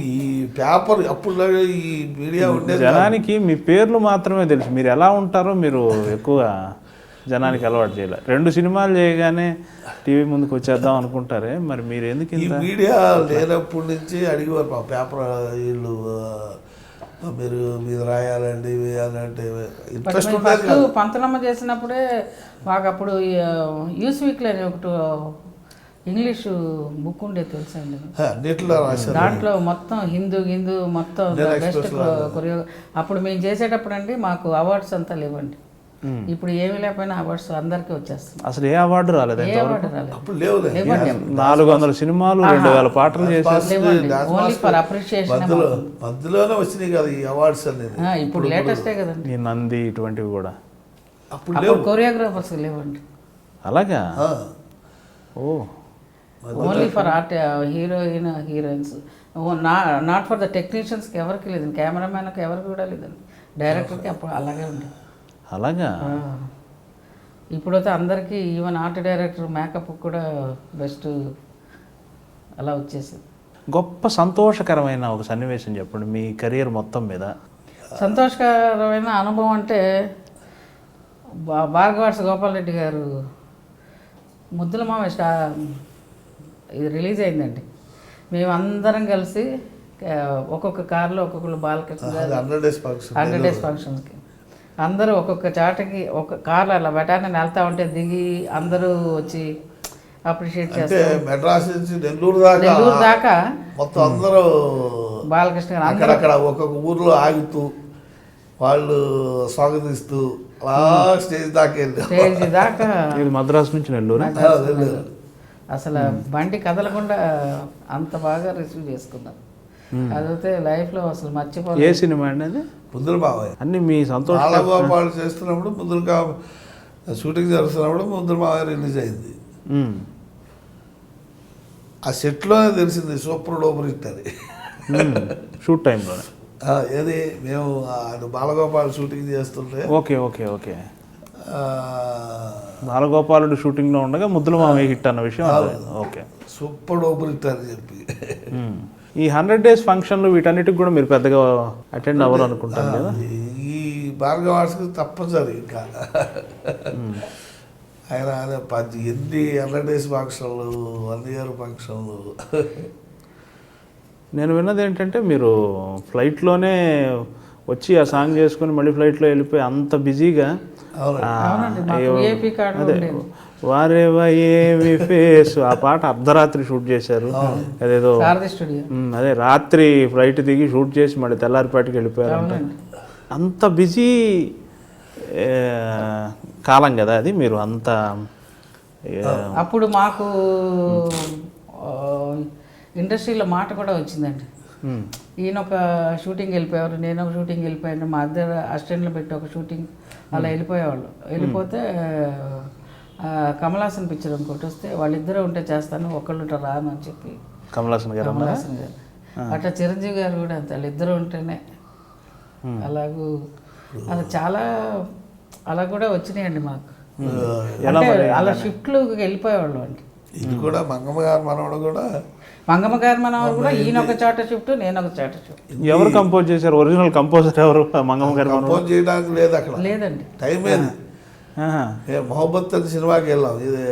[SPEAKER 2] ఈ పేపర్ అప్పుడు ఈ మీడియా ఉండేది,
[SPEAKER 1] జనానికి మీ పేర్లు మాత్రమే తెలుసు, మీరు ఎలా ఉంటారో మీరు ఎక్కువగా జనానికి అలవాటు చేయాలి. 2 సినిమాలు చేయగానే టీవీ ముందుకు వచ్చేద్దాం అనుకుంటారే, మరి మీరు ఎందుకు
[SPEAKER 2] ఈ మీడియా లేనప్పటి నుంచి అడిగేవారు మా పేపర్ వీళ్ళు, మీరు రాయాలండి అంటే ఇంట్రెస్ట్ ఉండేది.
[SPEAKER 3] పంతనమ్మ చేసినప్పుడే మాకు అప్పుడు యూస్ వీక్లో ఒకటి ఇంగ్లీషు బుక్ ఉండేది తెలుసా అండి,
[SPEAKER 2] అన్నిట్లో రాశారు.
[SPEAKER 3] దాంట్లో మొత్తం హిందూ మొత్తం బెస్ట్ కొరియో. అప్పుడు మేము చేసేటప్పుడు అండి మాకు అవార్డ్స్ అంతా లేవండి. ఇప్పుడు ఏమి లేకపోయినా అవార్డ్స్ అందరికీ వచ్చేస్తుంది.
[SPEAKER 1] అసలు ఏ అవార్డు రాలేదు,
[SPEAKER 3] ఏ అవార్డు రాలేదు.
[SPEAKER 2] అప్పుడు లేవు.
[SPEAKER 1] 400 సినిమాలు 2000 పాటలు చేసేసి
[SPEAKER 3] ఓన్లీ ఫర్ అప్రిషియేషన్
[SPEAKER 2] మధ్యలోనే వచ్చినాయి కదా ఈ అవార్డ్స్ అనేది.
[SPEAKER 3] ఇప్పుడు లేటెస్టే కదండి
[SPEAKER 1] ఈ నంది ఇటువంటివి కూడా.
[SPEAKER 3] అప్పుడు కొరియోగ్రాఫర్స్ లేవండి.
[SPEAKER 1] అలాగా? Oh,
[SPEAKER 3] only for art, heroines, not for the టెక్నీషియన్స్కి ఎవరికి లేదండి, కెమెరామ్యాన్కి ఎవరికి కూడా లేదండి, డైరెక్టర్కి అప్పుడు అలాగే ఉంది.
[SPEAKER 1] అలాగా?
[SPEAKER 3] ఇప్పుడైతే అందరికీ ఈవెన్ ఆర్ట్ డైరెక్టర్ మేకప్ కూడా బెస్ట్ అలా వచ్చేసింది.
[SPEAKER 1] గొప్ప సంతోషకరమైన ఒక సన్నివేశం చెప్పండి మీ కెరియర్ మొత్తం మీద.
[SPEAKER 3] సంతోషకరమైన అనుభవం అంటే భార్గవాడ్స్ గోపాల్ రెడ్డి గారు ముద్దుల మామ ఇది రిలీజ్ అయిందండి. మేము అందరం కలిసి ఒక్కొక్క కార్లో ఒక్కొక్కరు బాలకృష్ణ
[SPEAKER 2] 100 డేస్ ఫంక్షన్కి
[SPEAKER 3] అందరూ ఒక్కొక్క చాటకి ఒక కార్లు అలా బఠానీని వెళ్తా ఉంటే దిగి అందరూ వచ్చి అప్రిషియేట్
[SPEAKER 2] అంటే
[SPEAKER 3] చేస్తారు.
[SPEAKER 2] మెడ్రాస్ నుంచి నెల్లూరు
[SPEAKER 3] నెల్లూరు దాకా
[SPEAKER 2] మొత్తం అందరూ
[SPEAKER 3] బాలకృష్ణ గారు అందరూ
[SPEAKER 2] అక్కడక్కడ ఒక్కొక్క ఊర్లో ఆగుతూ వాళ్ళు స్వాగతిస్తూ అలా స్టేజ్ దాకా వెళ్ళాం.
[SPEAKER 3] స్టేజ్ దాకా
[SPEAKER 1] ఇది మద్రాసు నుంచి నెల్లూరు.
[SPEAKER 3] అసలు బండి కదలకుండా అంత బాగా రిసీవ్ చేసుకున్నాం. అదైతే లైఫ్లో అసలు
[SPEAKER 1] ఏ
[SPEAKER 3] మర్చిపోలేదు.
[SPEAKER 1] సినిమా అండి అది?
[SPEAKER 2] ముద్దుల మావయ్య
[SPEAKER 1] అన్ని మీ సంతోషం.
[SPEAKER 2] బాలగోపాల్ చేస్తున్నప్పుడు ముద్దుల షూటింగ్ జరుగుతున్నప్పుడు ముద్దుల మావయ్య రిలీజ్ అయింది. ఆ సెట్లోనే తెలిసింది సూపర్ డూపర్ హిట్ అది.
[SPEAKER 1] షూట్ టైంలోనే.
[SPEAKER 2] ఏది మేము అది బాలగోపాల్ షూటింగ్ చేస్తుంటే
[SPEAKER 1] ఓకే ఓకే ఓకే. బాలగోపాలుడు షూటింగ్లో ఉండగా ముద్దుల మామయ్య హిట్ అన్న విషయం అర్థమైంది. ఓకే.
[SPEAKER 2] సూపర్ డూపర్ హిట్ అని చెప్పి
[SPEAKER 1] ఈ 100 days ఫంక్షన్లు వీటన్నిటికి కూడా మీరు పెద్దగా అటెండ్ అవ్వరు అనుకుంటాను కదా?
[SPEAKER 2] ఈ భార్గవార్స్కి తప్పనిసరి ఇంకా ఆయన ఎన్ని 100 days ఫంక్షన్లు 1 year ఫంక్షన్లు.
[SPEAKER 1] నేను విన్నది ఏంటంటే మీరు ఫ్లైట్లోనే వచ్చి ఆ సాంగ్ చేసుకుని మళ్ళీ ఫ్లైట్లో వెళ్ళిపోయి అంత బిజీగా
[SPEAKER 3] అవునండి, మాకు VIP కార్డు
[SPEAKER 1] అదే
[SPEAKER 3] ఉండేది.
[SPEAKER 1] వారేవా ఏమి ఫేస్ ఆ పాట అర్ధరాత్రి షూట్ చేశారు. అదేదో
[SPEAKER 3] శారదా స్టూడియో.
[SPEAKER 1] అదే రాత్రి ఫ్లైట్ దిగి షూట్ చేసి మళ్ళీ తెల్లారిపాటికి వెళ్ళిపోయారు.
[SPEAKER 3] అవునండి.
[SPEAKER 1] అంత బిజీ కాలం కదా అది. మీరు అంత
[SPEAKER 3] అప్పుడు మాకు ఇండస్ట్రీలో మాట కూడా వచ్చిందండి. ఈయన ఒక షూటింగ్ వెళ్ళిపోయేవారు, నేను ఒక షూటింగ్ వెళ్ళిపోయాను, మా ఇద్దరు అసిస్టెంట్లు పెట్టి ఒక షూటింగ్ అలా వెళ్ళిపోయేవాళ్ళు. వెళ్ళిపోతే కమలాసన్ పిక్చర్ ఇంకోటి వస్తే వాళ్ళిద్దరూ ఉంటే చేస్తాను, ఒకళ్ళు రాను అని చెప్పి
[SPEAKER 1] కమలాసన్ గారు
[SPEAKER 3] అట్లా చిరంజీవి గారు కూడా అంతే, వాళ్ళిద్దరూ ఉంటేనే అలాగూ అలా చాలా అలా కూడా వచ్చినాయండి మాకు. అంటే అలా షిఫ్ట్లు వెళ్ళిపోయేవాళ్ళు అండి.
[SPEAKER 2] ఇది కూడా మంగమ్మ గారు మనవడు కూడా
[SPEAKER 3] మంగమ్మ గారు మనవారు కూడా ఈయన ఒక చాట షిఫ్ట్, నేను ఒక చాట షిఫ్ట్.
[SPEAKER 1] ఎవరు కంపోజ్ చేశారు? ఒరిజినల్ కంపోజర్ ఎవరు? మంగమ్మ గారు
[SPEAKER 2] కంపోజ్ చేయడానికి లేదు అక్కడ,
[SPEAKER 3] లేదండి.
[SPEAKER 2] టైం ఏది. మొహబ్బత్ అని సినిమాకి వెళ్ళాం, ఇది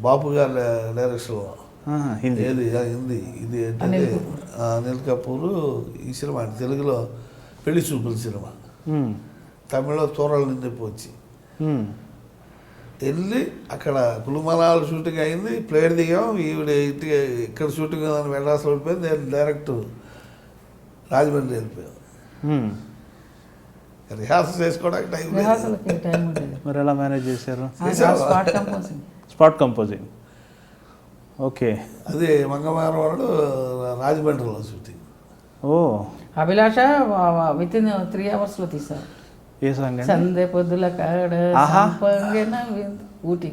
[SPEAKER 2] బాపు గారి డైరెక్షన్లో.
[SPEAKER 1] హిందీ
[SPEAKER 2] ఏది హిందీ ఇది ఏంటంటే అనిల్ కపూర్. ఈ సినిమా తెలుగులో పెళ్లి చూపుల సినిమా, తమిళలో తోరలు నిండిపోచ్చి. వెళ్ళి అక్కడ కులుమనాలు షూటింగ్ అయింది, ప్లేట్ దిగాం. ఈవిడ ఇంటికి ఇక్కడ షూటింగ్ ఉందని మెడ్రాస్లో వెళ్ళిపోయింది. నేను డైరెక్ట్ రాజమండ్రి వెళ్ళిపోయాం. రిహార్సల్ చేసుకోవడానికి టైం
[SPEAKER 3] రిహార్సల్కి టైం ఉండేది.
[SPEAKER 1] మరి ఎలా మేనేజ్ చేశారు?
[SPEAKER 3] Spot composing.
[SPEAKER 1] Spot composing. Okay.
[SPEAKER 2] అది మంగళవారం వాడు రాజమండ్రిలో షూటింగ్.
[SPEAKER 1] ఓ
[SPEAKER 3] అభిలాష విత్ ఇన్ 3 hours తీశారు.
[SPEAKER 1] ఏ సాంగ్?
[SPEAKER 3] సందే పొద్దుల కాడ సంపంగిన ఊటీ.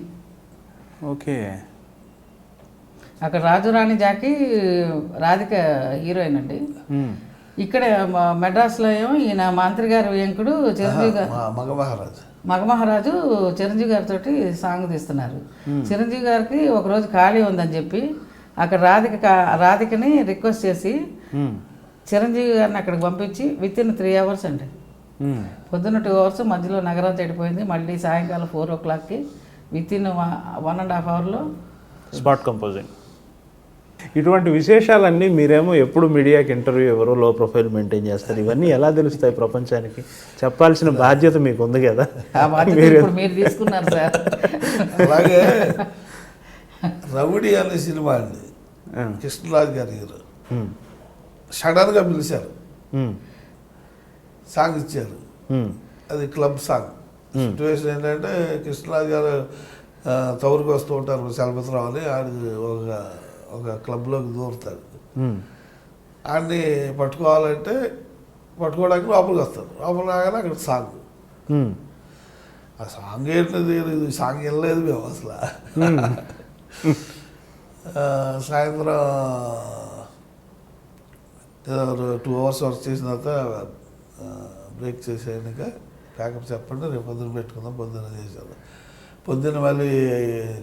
[SPEAKER 1] ఓకే.
[SPEAKER 3] అక్కడ రాజురాణి జాకి రాధిక హీరోయిన్ అండి. ఇక్కడ మెడ్రాస్లో ఏమో ఈయన మంత్రి గారు వెంకుడు చిరంజీవి గారు మగమహారాజు చిరంజీవి గారితో సాంగ్ తీస్తున్నారు. చిరంజీవి గారికి ఒకరోజు ఖాళీ ఉందని చెప్పి అక్కడ రాధికని రిక్వెస్ట్ చేసి చిరంజీవి గారిని అక్కడికి పంపించి విత్ ఇన్ 3 hours అండి. పొద్దున్న 2 hours, మధ్యలో నగరాలు చెడిపోయింది. మళ్ళీ సాయంకాలం 4 o'clockకి విత్ ఇన్ 1.5 hourలో
[SPEAKER 1] స్పాట్ కంపోజింగ్. ఇటువంటి విశేషాలన్నీ మీరేమో ఎప్పుడు మీడియాకి ఇంటర్వ్యూ ఎవరో లో ప్రొఫైల్ మెయింటైన్ చేస్తారు. ఇవన్నీ ఎలా తెలుస్తాయి ప్రపంచానికి? చెప్పాల్సిన బాధ్యత మీకు ఉంది కదా.
[SPEAKER 3] మీరు తీసుకున్నారు సార్.
[SPEAKER 2] అలాగే రౌడీ అనే సినిమా అండి, కృష్ణరాజు గారి హీరో. సడన్గా పిలిచారు, సాంగ్ ఇచ్చారు. అది క్లబ్ సాంగ్. సిచ్యువేషన్ ఏంటంటే కృష్ణరాజు గారు తౌరుకు వస్తూ ఉంటారు, చలపతిరావు అని. ఆడికి ఒక క్లబ్లోకి దూరుతాడు. ఆడిని పట్టుకోవాలంటే పట్టుకోవడానికి లోపలికి వస్తారు. లోపలికి రాగానే అక్కడ సాంగ్. ఆ సాంగ్ ఏంటది, సాంగ్ వెళ్ళలేదు మేము అసలు. సాయంత్రం 2 hours వర్క్ చేసిన తర్వాత బ్రేక్ చేసేయక ప్యాకప్ చెప్పండి, రేపు పొద్దున్న పెట్టుకుందాం. పొద్దున్న చేశారు. పొద్దున్న మళ్ళీ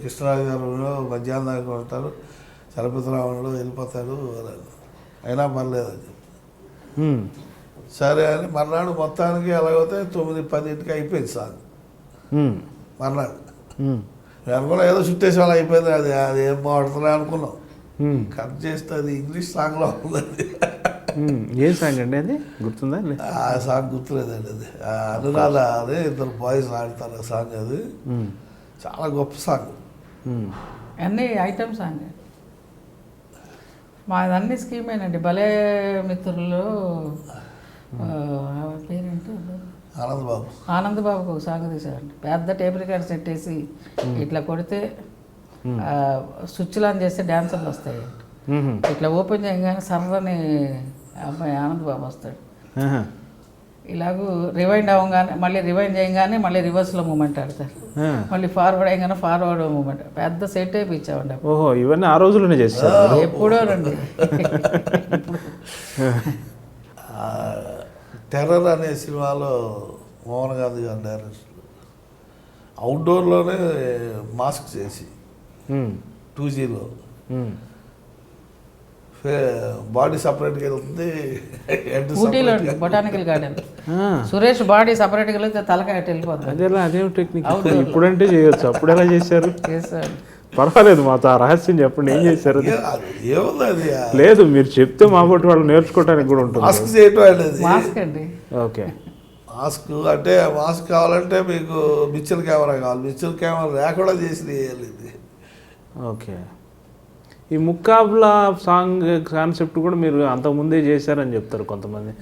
[SPEAKER 2] కృష్ణరాజు గారు మధ్యాహ్నం దాకా ఉంటారు, చలపతిరావుడు వెళ్ళిపోతాడు. అయినా పర్లేదని సరే అని మర్నాడు మొత్తానికి ఎలాగైతే 9-10 అయిపోయింది సాంగ్. మర్నాడు మేము కూడా ఏదో చుట్టేసి వాళ్ళు అయిపోయింది. అది ఏం బాగుంటుందా అనుకున్నాం. కట్ చేస్తే అది ఇంగ్లీష్ సాంగ్లో ఉందండి.
[SPEAKER 1] ఏం సాంగ్ అండి అది గుర్తుందా?
[SPEAKER 2] ఆ సాంగ్ గుర్తులేదండి. అది అనురాధ అదే ఇద్దరు బాయ్స్ ఆడతారు ఆ సాంగ్. అది చాలా గొప్ప సాంగ్.
[SPEAKER 3] అన్నీ ఐటమ్ సాంగ్. మాదన్నీ స్కీమేనండి. భలే మిత్రులు పేరేంటి
[SPEAKER 2] ఆనందబాబు.
[SPEAKER 3] ఆనందబాబుకు ఒక సాంగ్ తీశారండి. పెద్ద టేప్ రికార్డ్ సెట్ వేసి ఇట్లా కొడితే స్విచ్లు ఆన్ చేస్తే డ్యాన్సర్లు వస్తాయి. ఇట్లా ఓపెన్ చేయగానే సర్రని అబ్బాయి ఆనందబాబు వస్తాడు. ఇలాగూ రివైండ్ అవ్వగానే మళ్ళీ రివైండ్ చేయగానే మళ్ళీ రివర్స్లో మూమెంట్ ఆడతారు. మళ్ళీ ఫార్వర్డ్ అయ్యగానే ఫార్వర్డ్ మూమెంట్. పెద్ద సెట్ అయిపోయించామండి.
[SPEAKER 1] ఓహో, ఇవన్నీ ఆ రోజుల్లోనే చేస్తారు.
[SPEAKER 3] ఎప్పుడో రండి.
[SPEAKER 2] టెర్రర్ అనే సినిమాలో మోహన్ గాంధీ గారి డైరెక్షన్ అవుట్డోర్లోనే మాస్క్ చేసి 2Gలో బాడీ సపరేట్గా వెళ్తుంది.
[SPEAKER 3] ఊటీలో బొటానికల్ గార్డెన్ సురేష్ బాడీ సపరేట్గా వెళ్తే తలకాయ వెళ్ళిపోతుంది.
[SPEAKER 1] అదేం టెక్నిక్ ఇప్పుడంటే చేయొచ్చు, అప్పుడు ఎలా చేశారు?
[SPEAKER 3] చేశారు.
[SPEAKER 1] పర్వాలేదు, మాతో ఆ రహస్యం చెప్పండి, ఏం చేశారు?
[SPEAKER 2] ఏముంది అది
[SPEAKER 1] లేదు, మీరు చెప్తే మా బట్టి వాళ్ళు నేర్చుకోవడానికి కూడా ఉంటుంది.
[SPEAKER 2] మాస్క్ చేయటం అనేది.
[SPEAKER 3] మాస్క్ అండి.
[SPEAKER 1] ఓకే,
[SPEAKER 2] మాస్క్ అంటే మాస్క్ కావాలంటే మీకు మిక్చర్ కెమెరా కావాలి. మిక్చర్ కెమెరా లేకుండా చేసి వేయాలి ఇది.
[SPEAKER 1] ఓకే, ఈ ముక్కాబ్లా సాంగ్ కాన్సెప్ట్ కూడా మీరు అంతకుముందే చేశారని చెప్తారు కొంతమంది.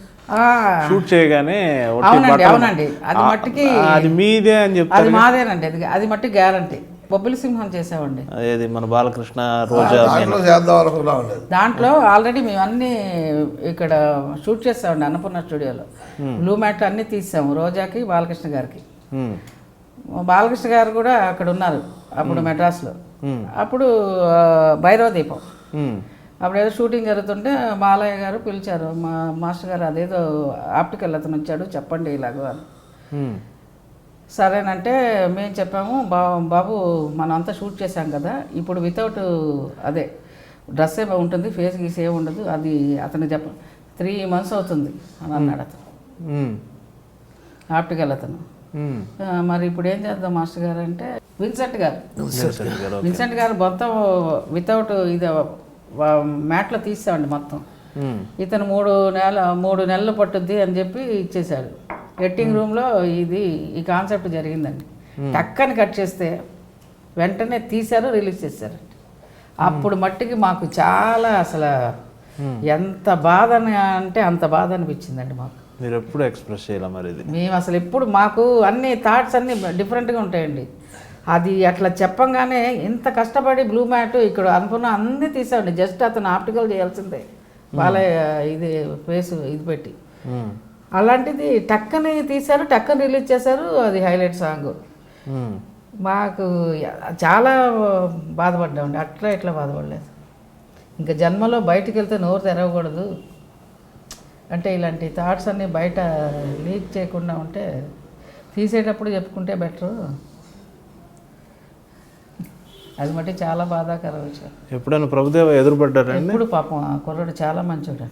[SPEAKER 1] షూట్ చేయగానే
[SPEAKER 3] అవునండి, అది మట్టికి
[SPEAKER 1] అది మీదే అని చెప్తారు.
[SPEAKER 3] అది మాదేనండి. అది మట్టి గ్యారంటీ. బొబ్బిలి సింహం చేసామండి.
[SPEAKER 1] అదేది మన బాలకృష్ణ రోజా
[SPEAKER 2] చేద్దాం అనుకున్నాం.
[SPEAKER 3] దాంట్లో ఆల్రెడీ మేము అన్నీ ఇక్కడ షూట్ చేస్తామండి అన్నపూర్ణ స్టూడియోలో. బ్లూ మ్యాట్లు అన్నీ తీసాము రోజాకి, బాలకృష్ణ గారికి. బాలకృష్ణ గారు కూడా అక్కడ ఉన్నారు అప్పుడు మెడ్రాస్లో. అప్పుడు భైరవ దీపం అప్పుడు ఏదో షూటింగ్ జరుగుతుంటే మాలయ్య గారు పిలిచారు. మా మాస్టర్ గారు అదేదో ఆప్టికల్ అతను వచ్చాడు, చెప్పండి ఇలాగో అని. సరేనంటే మేము చెప్పాము, బాబు మనం అంతా షూట్ చేసాం కదా, ఇప్పుడు వితౌట్ అదే డ్రెస్ ఏమో ఉంటుంది, ఫేస్ గీస్ ఏమి ఉండదు, అది అతను 3 months అవుతుంది అని అన్నాడు అతను, ఆప్టికల్ అతను. మరి ఇప్పుడు ఏం చేద్దాం మాస్టర్ గారు అంటే విన్సెంట్ గారు మొత్తం వితౌట్ ఇది మ్యాట్లో తీసామండి మొత్తం. ఇతను 3 నెలలు పట్టుద్ది అని చెప్పి ఇచ్చేశాడు. ఎడిటింగ్ రూమ్లో ఈ కాన్సెప్ట్ జరిగిందండి. టక్కని కట్ చేస్తే వెంటనే తీశారు, రిలీజ్ చేశారు. అప్పుడు మట్టికి మాకు చాలా అసలు ఎంత బాధ అంటే అంత బాధ అనిపించిందండి మాకు.
[SPEAKER 1] మీరు ఎప్పుడు ఎక్స్ప్రెస్ చేయాలి మరి ఇది?
[SPEAKER 3] మేము అసలు ఎప్పుడు మాకు అన్ని థాట్స్ అన్నీ డిఫరెంట్గా ఉంటాయండి. అది అట్లా చెప్పంగానే ఇంత కష్టపడి బ్లూ మ్యాట్ ఇక్కడ అనుకున్న అన్నీ తీసామండి. జస్ట్ అతను ఆప్టికల్ చేయాల్సిందే బాలయ్య ఇది ఫేస్ ఇది పెట్టి. అలాంటిది టక్కని తీశారు, టక్కని రిలీజ్ చేశారు. అది హైలైట్ సాంగ్. మాకు చాలా బాధపడ్డామండి. అట్లా ఇట్లా బాధపడలేదు. ఇంకా జన్మలో బయటికి వెళ్తే నోరు తెరవకూడదు అంటే ఇలాంటి థాట్స్ అన్నీ బయట లీక్ చేయకుండా ఉంటే తీసేటప్పుడు చెప్పుకుంటే బెటరు. అది మట్టి చాలా బాధాకర విషయం.
[SPEAKER 1] ఎప్పుడైనా ప్రభుదేవ ఎదురుపడ్డారండి?
[SPEAKER 3] ఎప్పుడు పాపం ఆ కుర్రాడు చాలా మంచోడు.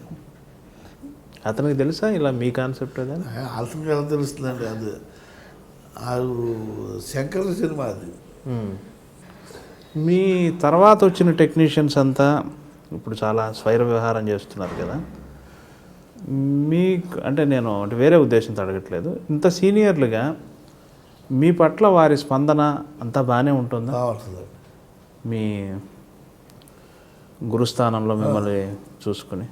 [SPEAKER 1] అతనికి తెలుసా ఇలా మీ కాన్సెప్ట్? అదని
[SPEAKER 2] అతనికి ఎలా తెలుస్తుందండి? అది శంకర్ సినిమా అది.
[SPEAKER 1] మీ తర్వాత వచ్చిన టెక్నీషియన్స్ అంతా ఇప్పుడు చాలా స్వైర వ్యవహారం చేస్తున్నారు కదా. మీకు అంటే నేను అంటే వేరే ఉద్దేశంతో అడగట్లేదు, ఇంత సీనియర్లుగా మీ పట్ల వారి స్పందన అంతా బాగానే ఉంటుందా? మీ గురుస్థానంలో మిమ్మల్ని చూసుకుని.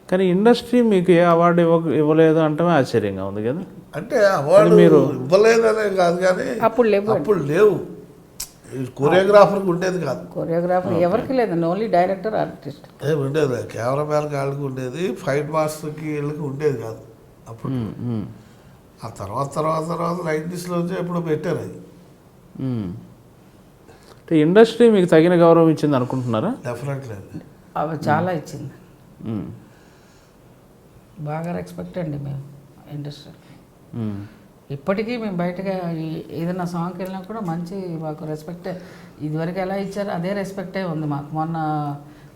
[SPEAKER 1] కానీ ఇండస్ట్రీ మీకు ఏ అవార్డు ఇవ్వలేదు అంటే ఆశ్చర్యంగా ఉంది కదా.
[SPEAKER 2] అంటే అవార్డు మీరు ఇవ్వలేదనే కాదు, కానీ అప్పుడు లేవు. కొరియోగ్రాఫర్కి ఉండేది కాదు.
[SPEAKER 3] కొరియోగ్రాఫర్ ఎవరికి లేదు, ఓన్లీ డైరెక్టర్, ఆర్టిస్ట్
[SPEAKER 2] ఉండేది. కెమెరామ్యాన్ వాళ్ళకి ఉండేది, ఫైట్ మాస్టర్కి వీళ్ళకి ఉండేది కాదు అప్పుడు. ఆ తర్వాత 90s ఎప్పుడు పెట్టారు అది.
[SPEAKER 1] అంటే ఇండస్ట్రీ మీకు తగిన గౌరవం ఇచ్చింది అనుకుంటున్నారా?
[SPEAKER 2] డెఫినెట్లీ
[SPEAKER 3] అవి చాలా ఇచ్చింది. బాగా రెస్పెక్ట్ అండి మేము ఇండస్ట్రీ. ఇప్పటికీ మేము బయటగా ఏదైనా సాంగ్కి వెళ్ళినా కూడా మంచి మాకు రెస్పెక్టే. ఇదివరకు ఎలా ఇచ్చారో అదే రెస్పెక్టే ఉంది మాకు. మొన్న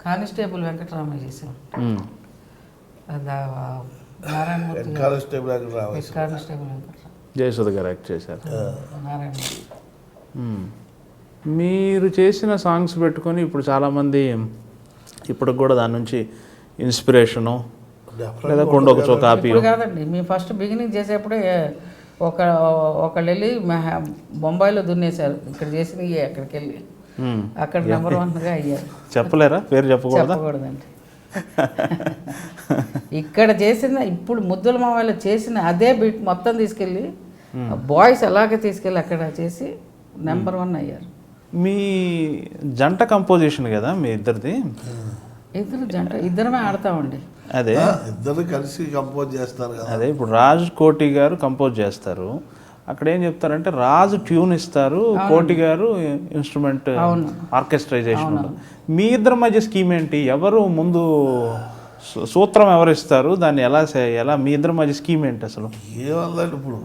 [SPEAKER 3] కానిస్టేబుల్ వెంకటరామయ్య చేసాం, నారాయణమూర్తి
[SPEAKER 2] కానిస్టేబుల్
[SPEAKER 3] వెంకటరామ,
[SPEAKER 1] జయసుధ గారు యాక్ట్ చేశారు.
[SPEAKER 3] నారాయణమూర్తి.
[SPEAKER 1] మీరు చేసిన సాంగ్స్ పెట్టుకొని ఇప్పుడు చాలామంది ఇప్పటికి కూడా దాని నుంచి ఇన్స్పిరేషను లేదా కొండొకచో కాపీ
[SPEAKER 3] ఇప్పుడు కాదండి మేము ఫస్ట్ బిగినింగ్ చేసేప్పుడే ఒకళ్ళు వెళ్ళి బొంబాయిలో దున్నేశారు, ఇక్కడ చేసినవి అక్కడికి వెళ్ళి అక్కడ నెంబర్ 1గా అయ్యారు.
[SPEAKER 1] చెప్పలేరా? పేరు చెప్పకూడదా?
[SPEAKER 3] చెప్పకూడదండి. ఇక్కడ చేసిన ఇప్పుడు ముద్దుల మామయ్యలో చేసిన అదే బిట్ మొత్తం తీసుకెళ్ళి బాయ్స్ అలాగే తీసుకెళ్ళి అక్కడ చేసి నెంబర్ 1 అయ్యారు.
[SPEAKER 1] మీ జంట కంపోజిషన్ కదా మీ ఇద్దరిది?
[SPEAKER 3] ఇద్దరమే ఆడతామండి.
[SPEAKER 1] అదే
[SPEAKER 2] ఇద్దరు కలిసి కంపోజ్ చేస్తారు కదా.
[SPEAKER 1] అదే ఇప్పుడు రాజ్ కోటి గారు కంపోజ్ చేస్తారు, అక్కడ ఏం చెప్తారంటే రాజు ట్యూన్ ఇస్తారు, కోటి గారు ఇన్స్ట్రుమెంట్ ఆర్కెస్ట్రైజేషన్ ఉంటుంది. మీ ఇద్దరి మధ్య స్కీమ్ ఏంటి? ఎవరు ముందు సూత్రం ఎవరు ఇస్తారు? దాన్ని ఎలా మీ ఇద్దరి మధ్య స్కీమ్ ఏంటి అసలు?
[SPEAKER 2] ఏమన్నది ఇప్పుడు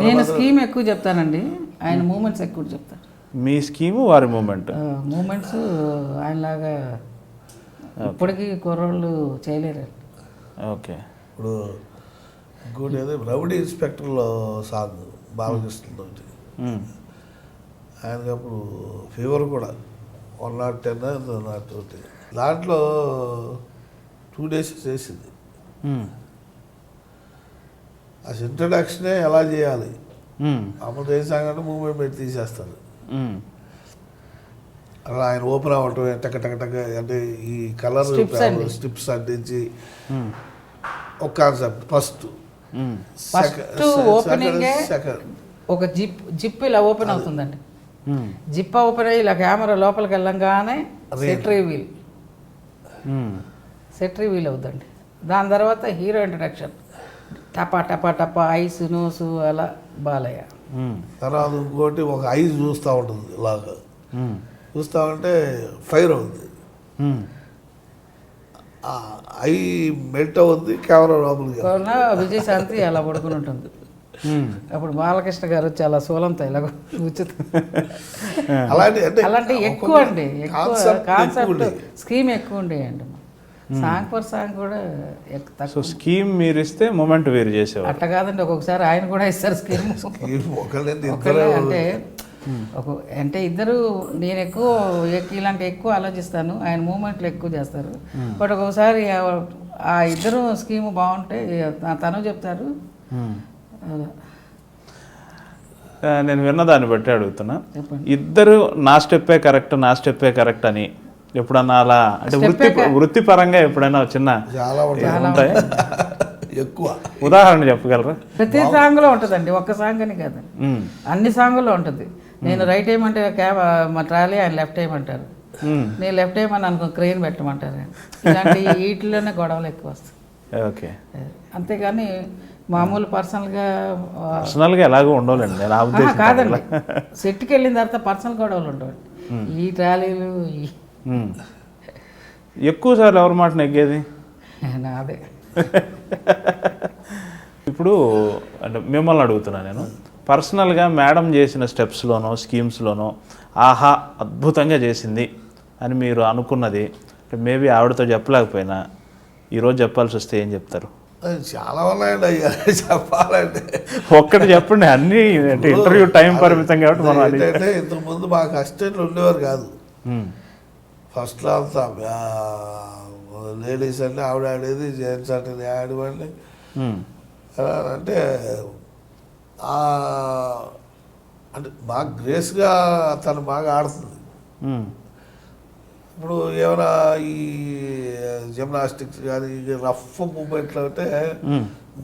[SPEAKER 3] నేను స్కీమ్ ఎక్కువ చెప్తానండి, ఆయన మూమెంట్స్ ఎక్కువ చెప్తారు.
[SPEAKER 1] మీ స్కీము వారి మూమెంట్.
[SPEAKER 3] మూమెంట్స్ ఆయనలాగా ఇప్పటికీ కుర్రోళ్ళు చేయలేరు.
[SPEAKER 1] ఓకే.
[SPEAKER 2] ఇప్పుడు ఇంకోటి ఏదో రౌడీ ఇన్స్పెక్టర్లో సాంగ్ బాలకృష్ణతో ఆయనకి అప్పుడు ఫీవర్ కూడా 110 102 దాంట్లో 2 days చేసింది. అసలు ఇంట్రడక్షనే ఎలా చేయాలి, అప్పుడు ఏం సాంగ్ అంటే మూమెంట్ పెట్టి తీసేస్తారు. అలా ఆయన ఓపెన్ అవ్వటం టక టక టక అంటే ఈ కలర్ స్ట్రిప్స్ అంటించి ఒక కాన్సెప్ట్ ఫస్ట్
[SPEAKER 3] ఓపెనింగ్ ఒక జిప్ ఇలా ఓపెన్ అవుతుందండి. జిప్ ఓపెన్ అయ్యి ఇలా కెమెరా లోపలికి వెళ్ళంగానే సెట్ రివీల్ అవుతుందండి. దాని తర్వాత హీరో ఇంట్రడక్షన్ టపా టపా టపా ఐస్ నోసు అలా బాలయ్య.
[SPEAKER 2] తర్వాత ఇంకోటి ఒక ఐస్ చూస్తూ ఉంటుంది, ఇలాగా చూస్తూ ఉంటే ఫైర్ అవుతుంది, ఐ మెల్ట్ అవుతుంది, కెమెరా లోపలికి
[SPEAKER 3] విజయశాంతి అలా పడుకుని ఉంటుంది. అప్పుడు బాలకృష్ణ గారు చాలా సోలంతో ఇలా అలాంటి ఎక్కువ అండి, కాన్సెప్ట్ స్కీమ్ ఎక్కువ ఉండేయండి. సాంగ్ ఫర్ సాంగ్ కూడా
[SPEAKER 1] సో స్కీమ్ మీరు ఇస్తే మూమెంట్ వేరు చేసేవారు.
[SPEAKER 3] అట్లా కాదండి, ఒక్కొక్కసారి ఆయన కూడా ఇస్తారు స్కీమ్. అంటే ఇద్దరు నేను ఎక్కువ ఇలాంటి ఎక్కువ ఆలోచిస్తాను, ఆయన మూమెంట్లు ఎక్కువ చేస్తారు. బట్ ఒక్కొక్కసారి ఆ ఇద్దరు స్కీమ్ బాగుంటే తను చెప్తారు.
[SPEAKER 1] నేను విన్నదాన్ని బట్టి అడుగుతున్నా, ఇద్దరు నా స్టెప్పే కరెక్ట్ అని ఎప్పుడన్నా అలా అంటే వృత్తిపరంగా ఎప్పుడైనా చిన్న ఉంటాయి?
[SPEAKER 2] ఎక్కువ
[SPEAKER 1] ఉదాహరణ చెప్పగలరా?
[SPEAKER 3] ప్రతి సాంగ్ లో ఉంటుందండి, ఒక్క సాంగ్ అని కాదండి, అన్ని సాంగుల్లో ఉంటుంది. నేను రైట్ ఏమంటే మా ట్రాలీ, ఆయన లెఫ్ట్ ఏమంటారు, నేను లెఫ్ట్ ఏమని అనుకో క్రెయిన్ పెట్టమంటారు. ఇలాంటి వీటిలోనే గొడవలు ఎక్కువ వస్తాయి.
[SPEAKER 1] ఓకే.
[SPEAKER 3] అంతేగాని మామూలు పర్సనల్గా
[SPEAKER 1] ఎలాగో ఉండవాలండి నేను ఆ ఉద్దేశం
[SPEAKER 3] కాదండి. సెట్కి వెళ్ళిన తర్వాత పర్సనల్ గొడవలు ఉండవండి. ఈ ట్రాలీలు
[SPEAKER 1] ఎక్కువ సార్లు ఎవరి మాట నెగ్గేది?
[SPEAKER 3] నాదే.
[SPEAKER 1] ఇప్పుడు అంటే మిమ్మల్ని అడుగుతున్నా నేను, పర్సనల్గా మేడం చేసిన స్టెప్స్లోనో స్కీమ్స్లోనో ఆహా అద్భుతంగా చేసింది అని మీరు అనుకున్నది, అంటే మేబీ ఆవిడతో చెప్పలేకపోయినా ఈరోజు చెప్పాల్సి వస్తే ఏం చెప్తారు?
[SPEAKER 2] చాలా ఉన్నాయండి అయ్యా చెప్పాలంటే.
[SPEAKER 1] ఒక్కటి చెప్పండి, అన్నీ అంటే ఇంటర్వ్యూ టైం పరిమితం కాబట్టి మనం
[SPEAKER 2] ఏంటంటే ఇంతకుముందు మాకు అసిస్టెంట్లు ఉండేవారు కాదు. ఫస్ట్లో అంతా లేడీస్ అంటే ఆవిడ ఆడేది, జెంట్స్ అంటే ఆడేవాడిని. అంటే అంటే బాగా గ్రేస్గా తను బాగా ఆడుతుంది. ఇప్పుడు ఏమైనా ఈ జిమ్నాస్టిక్స్ కానీ రఫ్ మూమెంట్లు అంటే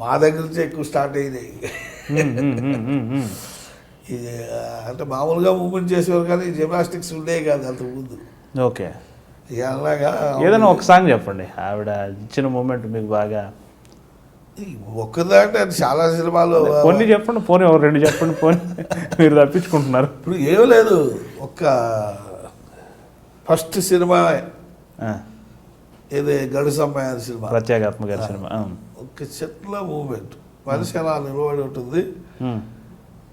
[SPEAKER 2] మా దగ్గర నుంచి ఎక్కువ స్టార్ట్ అయినాయి. అంటే మామూలుగా మూమెంట్ చేసేవారు కానీ జిమ్నాస్టిక్స్ ఉండేవి కాదు అంతకుముందు.
[SPEAKER 1] ఓకే.
[SPEAKER 2] అలాగా
[SPEAKER 1] ఏదైనా ఒక సాంగ్ చెప్పండి ఆవిడ ఇచ్చిన మూమెంట్ మీకు బాగా.
[SPEAKER 2] ఒక్కదంటే చాలా సినిమాలు
[SPEAKER 1] కొన్ని చెప్పండి, పోనీ 2 చెప్పండి, పోనీ మీరు తప్పించుకుంటున్నారు.
[SPEAKER 2] ఇప్పుడు ఏం లేదు, ఒక్క ఫస్ట్ సినిమా ఏదే గడుసమ్మాయి అనే సినిమా,
[SPEAKER 1] ప్రత్యేగాత్మ గారి సినిమా.
[SPEAKER 2] ఒక చెట్ల మూమెంట్, మనిషి అలా నిలబడి ఉంటుంది,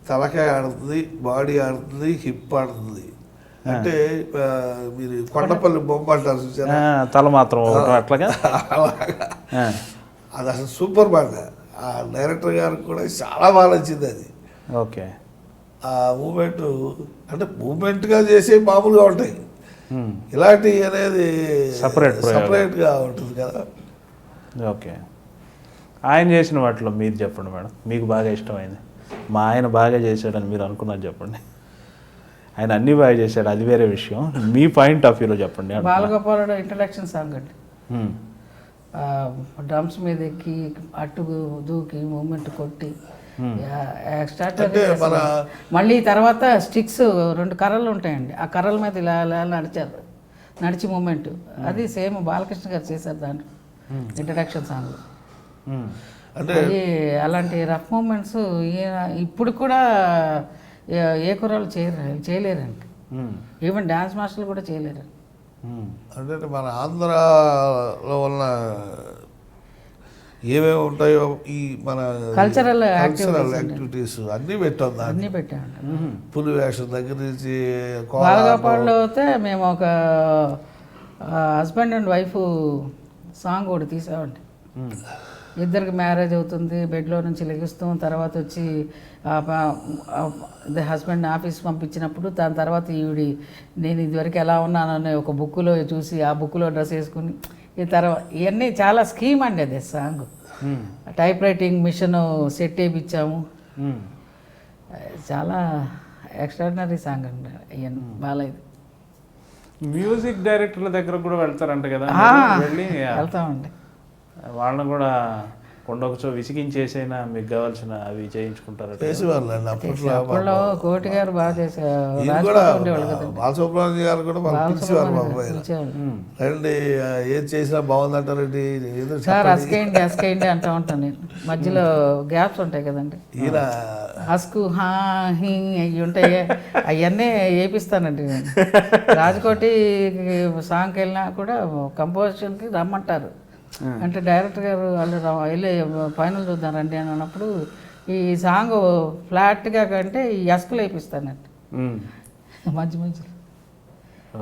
[SPEAKER 2] తలకాయ ఆడుతుంది, బాడీ ఆడుతుంది, హిప్ ఆడుతుంది. అంటే మీరు కొండపల్లి బొమ్మ అంటారు చూసారా,
[SPEAKER 1] తల మాత్రం అట్లాగా.
[SPEAKER 2] అది అసలు సూపర్ బాగా, ఆ డైరెక్టర్ గారికి కూడా చాలా బాగా నచ్చింది అది.
[SPEAKER 1] ఓకే.
[SPEAKER 2] ఆ మూమెంట్
[SPEAKER 1] అంటే
[SPEAKER 2] మూమెంట్గా చేసే మామూలుగా ఉంటాయి, ఇలాంటి అనేది సపరేట్గా ఉంటుంది కదా.
[SPEAKER 1] ఓకే. ఆయన చేసిన వాటిలో మీరు చెప్పండి మేడం, మీకు బాగా ఇష్టమైంది. మా ఆయన బాగా చేశాడని మీరు అనుకున్నది చెప్పండి. ఆయన అన్నీ బాగా చేశాడు, అది వేరే విషయం. మీ పాయింట్ ఆఫ్ వ్యూలో చెప్పండి.
[SPEAKER 3] బాలగోపాలుడు ఇంట్రడక్షన్ సాంగ్ అండి.
[SPEAKER 1] మ్మ్.
[SPEAKER 3] డ్రమ్స్ మీద ఎక్కి అటు దూకి మూమెంట్ కొట్టి
[SPEAKER 2] అంటే మన
[SPEAKER 3] మళ్ళీ తర్వాత స్టిక్స్ 2 కర్రలు ఉంటాయండి, ఆ కర్రల మీద ఇలా ఇలా నడిచారు, నడిచి మూమెంట్ అది సేమ్ బాలకృష్ణ గారు చేశారు దాంట్లో ఇంట్రడక్షన్ సాంగ్.
[SPEAKER 1] మ్మ్.
[SPEAKER 2] అంటే
[SPEAKER 3] అది అలాంటి రఫ్ మూమెంట్స్ ఇప్పుడు కూడా ఏ కుర్రాళ్ళు చేయలేరండి.
[SPEAKER 1] మ్మ్.
[SPEAKER 3] ఈవెన్ డ్యాన్స్ మాస్టర్లు కూడా చేయలేరు.
[SPEAKER 1] మ్మ్.
[SPEAKER 2] అంటే మన ఆంధ్రాలో ఉన్న ఏమేమి ఉంటాయో ఈ మన
[SPEAKER 3] కల్చరల్
[SPEAKER 2] యాక్టివిటీస్ అన్నీ పెట్టాం దాన్ని.
[SPEAKER 3] అన్నీ పెట్టామండి.
[SPEAKER 2] పులి వేషం దగ్గర నుంచి
[SPEAKER 3] బాలగోపాల్లో అయితే మేము ఒక హస్బెండ్ అండ్ వైఫ్ సాంగ్ ఒకటి తీసామండి.
[SPEAKER 1] మ్మ్.
[SPEAKER 3] ఇద్దరికి మ్యారేజ్ అవుతుంది, బెడ్లో నుంచి లెగుస్తాం, తర్వాత వచ్చి హస్బెండ్ ఆఫీస్ పంపించినప్పుడు దాని తర్వాత ఈవిడి నేను ఇదివరకు ఎలా ఉన్నానని ఒక బుక్లో చూసి ఆ బుక్లో డ్రెస్ వేసుకుని ఈ తర్వాత ఇవన్నీ చాలా స్కీమ్ అండి అది సాంగ్.
[SPEAKER 1] మ్మ్.
[SPEAKER 3] టైప్ రైటింగ్ మిషన్ సెట్ వేయించాము.
[SPEAKER 1] మ్మ్.
[SPEAKER 3] చాలా ఎక్స్ట్రాడినరీ సాంగ్ అండి ఇవన్నీ బాలయ్య.
[SPEAKER 1] మ్యూజిక్ డైరెక్టర్ల దగ్గర కూడా వెళ్తారంట కదా, వెళ్ళి
[SPEAKER 3] వెళ్తామండి.
[SPEAKER 1] వాళ్ళని కూడా కొండొకచో విసిగించేసైనా మీకు కావాల్సిన అవి చేయించుకుంటారు.
[SPEAKER 2] చేసేవాళ్ళండి అప్పట్లో.
[SPEAKER 3] అప్పట్లో కోటి గారు బాగా చేసేవారు.
[SPEAKER 2] ఈయన కూడా బాలసుబ్రహ్మణ్యం గారు కూడా మనం పిలిచేవారు మా అబ్బాయి. రండి ఏం చేసినా బాగుందంటారండి, ఏదో
[SPEAKER 3] సార్ అస్కేయండి అంటూ ఉంటాను నేను. మధ్యలో గ్యాప్స్ ఉంటాయి కదండి,
[SPEAKER 2] ఈయన
[SPEAKER 3] హస్కు హా హీ అవి ఉంటాయి, అవన్నీ వేపిస్తానండి నేను. రాజకోటి సాంగ్కి వెళ్ళినా కూడా కంపోజిషన్కి రమ్మంటారు. అంటే డైరెక్టర్ గారు వాళ్ళు వెళ్ళి ఫైనల్ చూద్దాం రండి అని అన్నప్పుడు ఈ సాంగ్ ఫ్లాట్గా కంటే ఈ అస్కులు వేపిస్తానండి మధ్యలో.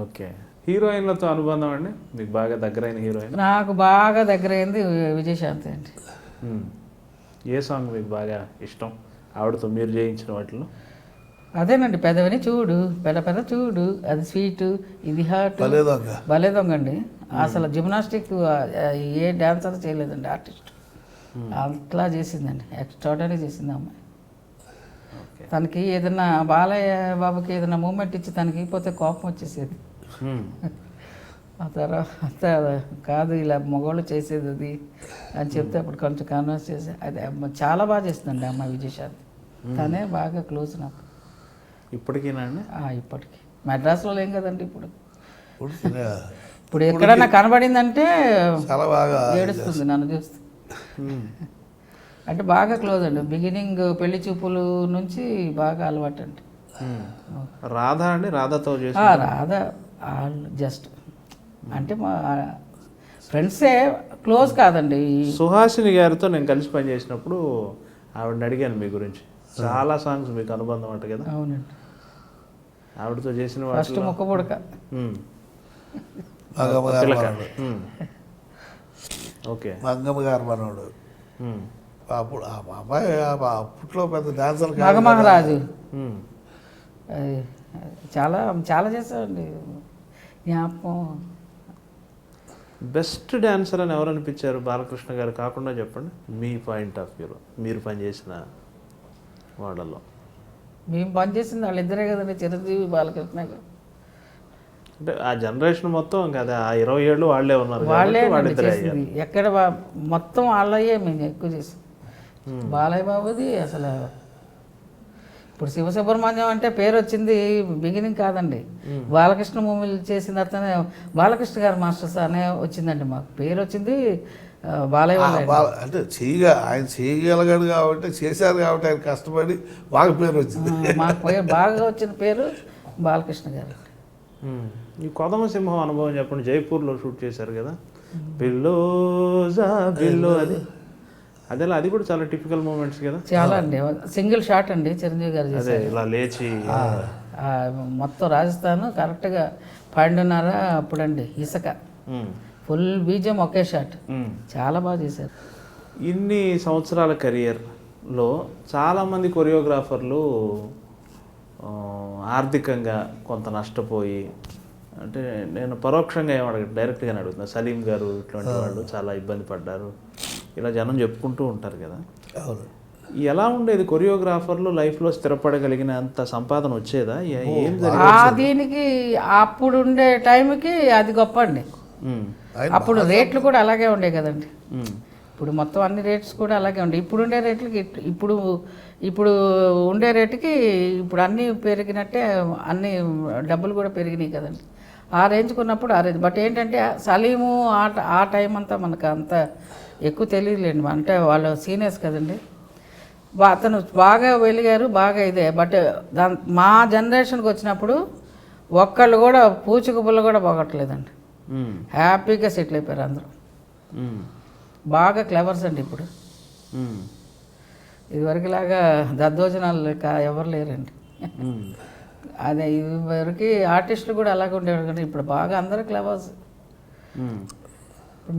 [SPEAKER 1] ఓకే. హీరోయిన్లతో అనుబంధం అండి మీకు బాగా దగ్గరైన హీరోయిన్?
[SPEAKER 3] నాకు బాగా దగ్గరైంది విజయశాంతి అండి.
[SPEAKER 1] ఏ సాంగ్ మీకు బాగా ఇష్టం ఆవిడతో మీరు చేయించిన వాటిలో?
[SPEAKER 3] అదేనండి, పెదవిని చూడు పెద్ద చూడు, అది స్వీట్, ఇది హాట్, భలే దొంగ అండి. అసలు జిమ్నాస్టిక్ ఏ డ్యాన్సర్ చేయలేదండి ఆర్టిస్ట్, అట్లా చేసిందండి, ఎక్స్ట్రాడనరీ చేసింది అమ్మాయి. తనకి ఏదైనా బాలయ్య బాబుకి ఏదైనా మూమెంట్ ఇచ్చి తనకి పోతే కోపం వచ్చేసేది. ఆ తర్వాత కాదు ఇలా మగవాళ్ళు చేసేది అది అని చెప్తే అప్పుడు కొంచెం కన్విన్స్ చేసి అది చాలా బాగా చేస్తుందండి అమ్మాయి విజయశాంతి. తనే బాగా క్లోజ్ నాకు
[SPEAKER 1] ఇప్పటికీనా అండి?
[SPEAKER 3] ఇప్పటికి మెడ్రాస్లో లేం కదండి ఇప్పుడు ఎక్కడన్నా కనబడిందంటే
[SPEAKER 2] చాలా బాగా
[SPEAKER 3] ఏడుస్తుంది నన్ను చూస్తే. అంటే బాగా క్లోజ్ అండి, బిగినింగ్ పెళ్లి చూపులు నుంచి బాగా అలవాటు అండి.
[SPEAKER 1] రాధా అండి, రాధాతో చేసి
[SPEAKER 3] రాధా జస్ట్ అంటే మా ఫ్రెండ్సే, క్లోజ్ కాదండి.
[SPEAKER 1] సుహాసిని గారితో నేను కలిసి పనిచేసినప్పుడు ఆవిడని అడిగాను మీ గురించి. చాలా సాంగ్స్ మీకు అనుబంధం అంట కదా?
[SPEAKER 3] అవునండి.
[SPEAKER 1] ఆవిడతో చేసిన
[SPEAKER 3] ఫస్ట్ ముక్క పుడక,
[SPEAKER 1] ఓకే,
[SPEAKER 2] మంగమ్మ గారు మనోడు. అప్పుడు ఆ అబ్బాయి అప్పట్లో పెద్ద డాన్సర్
[SPEAKER 3] మగమహారాజు, చాలా చాలా చేశారండి. జ్ఞాపకం.
[SPEAKER 1] బెస్ట్ డాన్సర్ అని ఎవరు అనిపించారు బాలకృష్ణ గారు కాకుండా చెప్పండి, మీ పాయింట్ ఆఫ్ వ్యూలో మీరు పనిచేసిన వాళ్ళలో?
[SPEAKER 3] మేము పనిచేసింది వాళ్ళిద్దరే కదండి, చిరంజీవి బాలకృష్ణ గారు.
[SPEAKER 1] అంటే ఆ జనరేషన్ మొత్తం కదా, ఆ 20 ఏళ్ళు వాళ్ళే ఉన్నారు,
[SPEAKER 3] వాళ్ళే చేసింది. ఎక్కడ మొత్తం వాళ్ళయ్యే మేము ఎక్కువ చేసాం. బాలయ్య బాబుది అసలు ఇప్పుడు శివసుబ్రహ్మణ్యం అంటే పేరు వచ్చింది బిగినింగ్ కాదండి, బాలకృష్ణ మూవీలు చేసిన తర్వాతనే బాలకృష్ణ గారు మాస్టర్స్ అనే వచ్చిందండి. మాకు పేరు వచ్చింది బాలయ్య.
[SPEAKER 2] అంటే ఆయన చేయగలిగాడు కాబట్టి, చేశారు కాబట్టి ఆయన కష్టపడి బాగా పేరు వచ్చింది.
[SPEAKER 3] మాకు పేరు బాగా వచ్చిన పేరు బాలకృష్ణ గారు.
[SPEAKER 1] ఈ కొదమ సింహం అనుభవం చెప్పండి. జైపూర్లో షూట్ చేశారు కదా, బిల్లో అది అదేలా, అది కూడా చాలా టిపికల్ మూమెంట్స్ కదా?
[SPEAKER 3] చాలా అండి, సింగిల్ షాట్ అండి చిరంజీవి గారు
[SPEAKER 1] అదే ఇలా లేచి
[SPEAKER 3] మొత్తం రాజస్థాన్ కరెక్ట్గా 12:30 అప్పుడండి, ఇసుక ఫుల్ బీజం ఒకే షాట్, చాలా బాగా చేశారు.
[SPEAKER 1] ఇన్ని సంవత్సరాల కెరియర్లో చాలామంది కొరియోగ్రాఫర్లు ఆర్థికంగా కొంత నష్టపోయి, అంటే నేను పరోక్షంగా ఏమడగ డైరెక్ట్గానే అడుగుతున్నా, సలీం గారు ఇట్లాంటి వాళ్ళు చాలా ఇబ్బంది పడ్డారు. ఇలా జనం చెప్పుకుంటూ ఉంటారు కదా.
[SPEAKER 2] అవును.
[SPEAKER 1] ఎలా ఉండేది కొరియోగ్రాఫర్లు లైఫ్లో స్థిరపడగలిగినంత సంపాదన వచ్చేదా? ఏం
[SPEAKER 3] దీనికి అప్పుడు ఉండే టైంకి అది గొప్ప అండి. అప్పుడు రేట్లు కూడా అలాగే ఉండే కదండి. ఇప్పుడు మొత్తం అన్ని రేట్స్ కూడా అలాగే ఉండే. ఇప్పుడు ఉండే రేట్లకి ఇప్పుడు ఉండే రేటుకి ఇప్పుడు అన్నీ పెరిగినట్టే అన్ని డబ్బులు కూడా పెరిగినాయి కదండి. ఆ రేంజ్కి ఉన్నప్పుడు ఆ రేంజ్. బట్ ఏంటంటే సలీము ఆ టైం అంతా మనకు అంత ఎక్కువ తెలియలేండి. అంటే వాళ్ళు సీనియర్స్ కదండి. అతను బాగా వెలిగారు, బాగా ఇదే. బట్ మా జనరేషన్కి వచ్చినప్పుడు ఒక్కళ్ళు కూడా పూచిక పుల్ల కూడా పోగొట్టలేదండి. హ్యాపీగా సెటిల్ అయిపోయారు అందరూ. బాగా క్లెవర్స్ అండి ఇప్పుడు. ఇదివరకులాగా దద్దోజనాలు లెక్క ఎవరు లేరండి. అదే ఇదివరకు ఆర్టిస్టులు కూడా అలాగే ఉండేవారు కానీ ఇప్పుడు బాగా అందరూ క్లెవర్స్.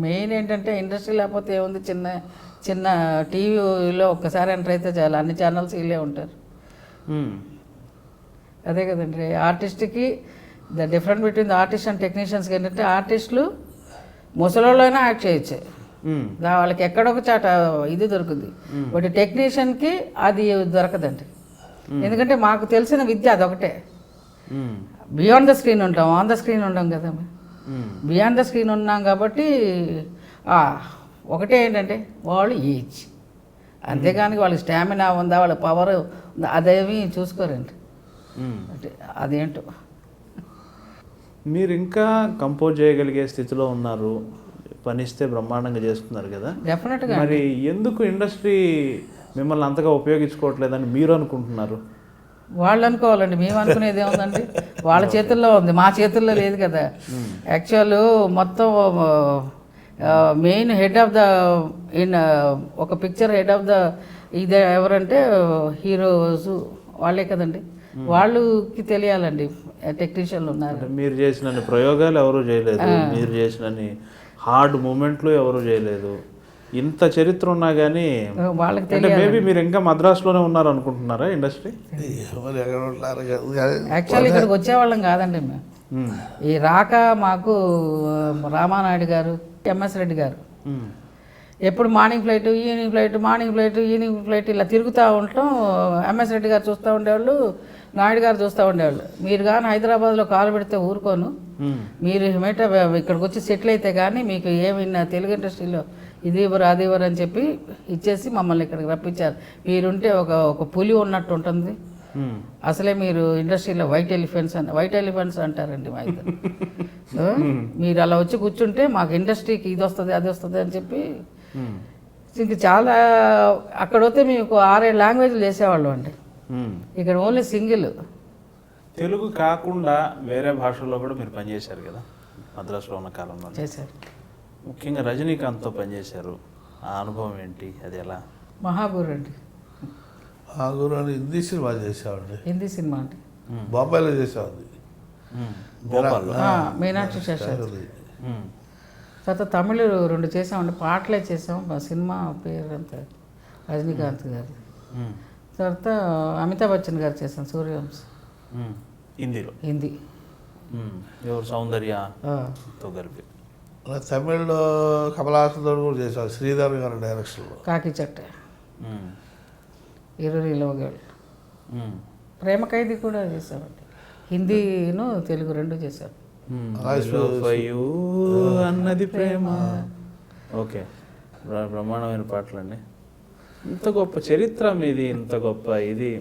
[SPEAKER 3] మెయిన్ ఏంటంటే ఇండస్ట్రీ లేకపోతే ఏముంది, చిన్న టీవీలో ఒక్కసారి ఎంటర్ అయితే చాలు, అన్ని ఛానల్స్ వీళ్ళే ఉంటారు. అదే కదండి ఆర్టిస్ట్కి the different between the artist and టెక్నీషియన్స్కి ఏంటంటే ఆర్టిస్టులు ముసలోళ్ళైనా యాక్ట్ చేయొచ్చు, వాళ్ళకి ఎక్కడొక చాట ఇది దొరుకుతుంది. బట్ టెక్నీషియన్కి అది దొరకదండి. ఎందుకంటే మాకు తెలిసిన విద్య అదొకటే. బియాండ్ ద స్క్రీన్ ఉంటాం, ఆన్ ద స్క్రీన్ ఉంటాం కదా. బియాండ్ ద స్క్రీన్ ఉన్నాం కాబట్టి ఒకటే ఏంటంటే వాళ్ళు ఏజ్, అంతేగాని వాళ్ళకి స్టామినా ఉందా, వాళ్ళ పవర్ ఉందా అదేమి చూసుకోరండి. అంటే అదేంటో.
[SPEAKER 1] మీరు ఇంకా కంపోజ్ చేయగలిగే స్థితిలో ఉన్నారు, పనిస్తే బ్రహ్మాండంగా చేస్తున్నారు కదా.
[SPEAKER 3] డెఫినెట్గా.
[SPEAKER 1] మరి ఎందుకు ఇండస్ట్రీ మిమ్మల్ని అంతగా ఉపయోగించుకోవట్లేదని మీరు అనుకుంటున్నారు?
[SPEAKER 3] వాళ్ళు అనుకోవాలండి, మేము అనుకునేది ఏముందండి. వాళ్ళ చేతుల్లో ఉంది, మా చేతుల్లో లేదు కదా. యాక్చువల్ మొత్తం మెయిన్ హెడ్ ఆఫ్ ద ఒక పిక్చర్ హెడ్ ఆఫ్ ద ఇది ఎవరంటే హీరోస్ వాళ్ళే కదండి. వాళ్ళకి తెలియాలండి టెక్నీషియన్లు ఉన్నారు.
[SPEAKER 1] మీరు చేసిన ప్రయోగాలు ఎవరు చేయలేదు, మీరు చేసిన హార్డ్ మూమెంట్లు ఎవరు చేయలేదు. ఇంత చరిత్ర ఉన్నా కానీ
[SPEAKER 3] వాళ్ళకి
[SPEAKER 1] అంటే మేబీ మీరు ఇంకా మద్రాసులోనే ఉన్నారు అనుకుంటున్నారా ఇండస్ట్రీ?
[SPEAKER 3] యాక్చువల్లీ ఇక్కడికి వచ్చేవాళ్ళం కాదండి మేము. ఈ రాక మాకు రామానాయుడు గారు, ఎంఎస్ రెడ్డి గారు ఎప్పుడు morning flight, evening flight, morning flight, evening flight ఇలా తిరుగుతూ ఉండటం. ఎంఎస్ రెడ్డి గారు చూస్తూ ఉండేవాళ్ళు, నాయుడు గారు చూస్తూ ఉండేవాళ్ళు. మీరు కానీ హైదరాబాద్లో కాలు పెడితే ఊరుకోను, మీరు మేట ఇక్కడికి వచ్చి సెటిల్ అయితే కానీ మీకు ఏమైనా తెలుగు ఇండస్ట్రీలో ఇది ఇవ్వరు అది ఇవ్వరు అని చెప్పి ఇచ్చేసి మమ్మల్ని ఇక్కడికి రప్పించారు. మీరుంటే ఒక పులి ఉన్నట్టు ఉంటుంది, అసలే మీరు ఇండస్ట్రీలో వైట్ ఎలిఫెంట్స్ అంటారండి మా ఇద్దరు. మీరు అలా వచ్చి కూర్చుంటే మాకు ఇండస్ట్రీకి ఇది వస్తుంది అది వస్తుంది అని చెప్పి ఇంక చాలా అక్కడ వస్తే మీకు 6-7 లాంగ్వేజ్లు చేసేవాళ్ళం అండి. ఇక్కడ ఓన్లీ సింగిల్
[SPEAKER 1] తెలుగు కాకుండా వేరే భాషల్లో కూడా మీరు పనిచేశారు కదా మద్రాసులో ఉన్న కాలంలో.
[SPEAKER 3] చేశారు.
[SPEAKER 1] ముఖ్యంగా రజనీకాంత్తో పనిచేశారు, ఆ అనుభవం ఏంటి, అది ఎలా?
[SPEAKER 3] మహాగురు అండి.
[SPEAKER 2] మహాగురు అని హిందీ సినిమా చేసామండి.
[SPEAKER 3] హిందీ సినిమా అండి,
[SPEAKER 2] బొంబాయిలో చేసామండి.
[SPEAKER 1] భోపాల్లో
[SPEAKER 3] మీనాక్షి శేషాద్రి. తర్వాత తమిళ 2 చేసామండి, పాటలే చేసాం. సినిమా పేరు అంతా రజనీకాంత్ గారు. తర్వాత అమితాబ్ బచ్చన్ గారు చేశాం సూర్యవంశ్ హిందీ.
[SPEAKER 1] ఎవరు సౌందర్యతో కలిపి.
[SPEAKER 2] తమిళ్లో కమలాసంతో కూడా చేసాం, శ్రీధర్ గారి డైరెక్షన్లో.
[SPEAKER 3] కాకి చట్ట, ఇరునిలవగాడు, ప్రేమ ఖైదీ కూడా చేసామండి. హిందీను తెలుగు 2 చేశాం.
[SPEAKER 1] అన్నది ప్రేమ. ఓకే, బ్రహ్మాండమైన పాటలండి. ఇంత గొప్ప చరిత్ర మీది, ఇంత గొప్ప ఇది,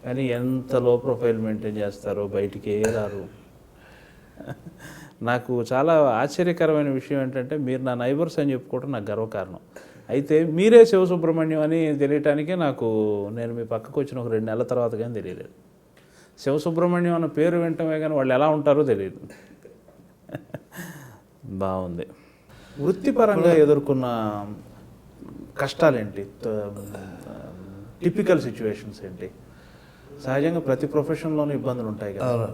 [SPEAKER 1] కానీ ఎంత లో ప్రొఫైల్ మెయింటైన్ చేస్తారో, బయటికి రారు. నాకు చాలా ఆశ్చర్యకరమైన విషయం ఏంటంటే మీరు నా నైబర్స్ అని చెప్పుకోవడం నాకు గర్వకారణం. అయితే మీరే శివసుబ్రహ్మణ్యం అని తెలియటానికే నేను మీ పక్కకు వచ్చిన ఒక 2 నెలల తర్వాత కానీ తెలియలేదు. శివసుబ్రహ్మణ్యం అన్న పేరు వింటమే కానీ వాళ్ళు ఎలా ఉంటారో తెలియదు. బాగుంది. వృత్తిపరంగా ఎదుర్కొన్న కష్టాలేంటి, టిపికల్ సిచ్యువేషన్స్ ఏంటి? సహజంగా ప్రతి ప్రొఫెషన్లోనూ ఇబ్బందులు ఉంటాయి కదా.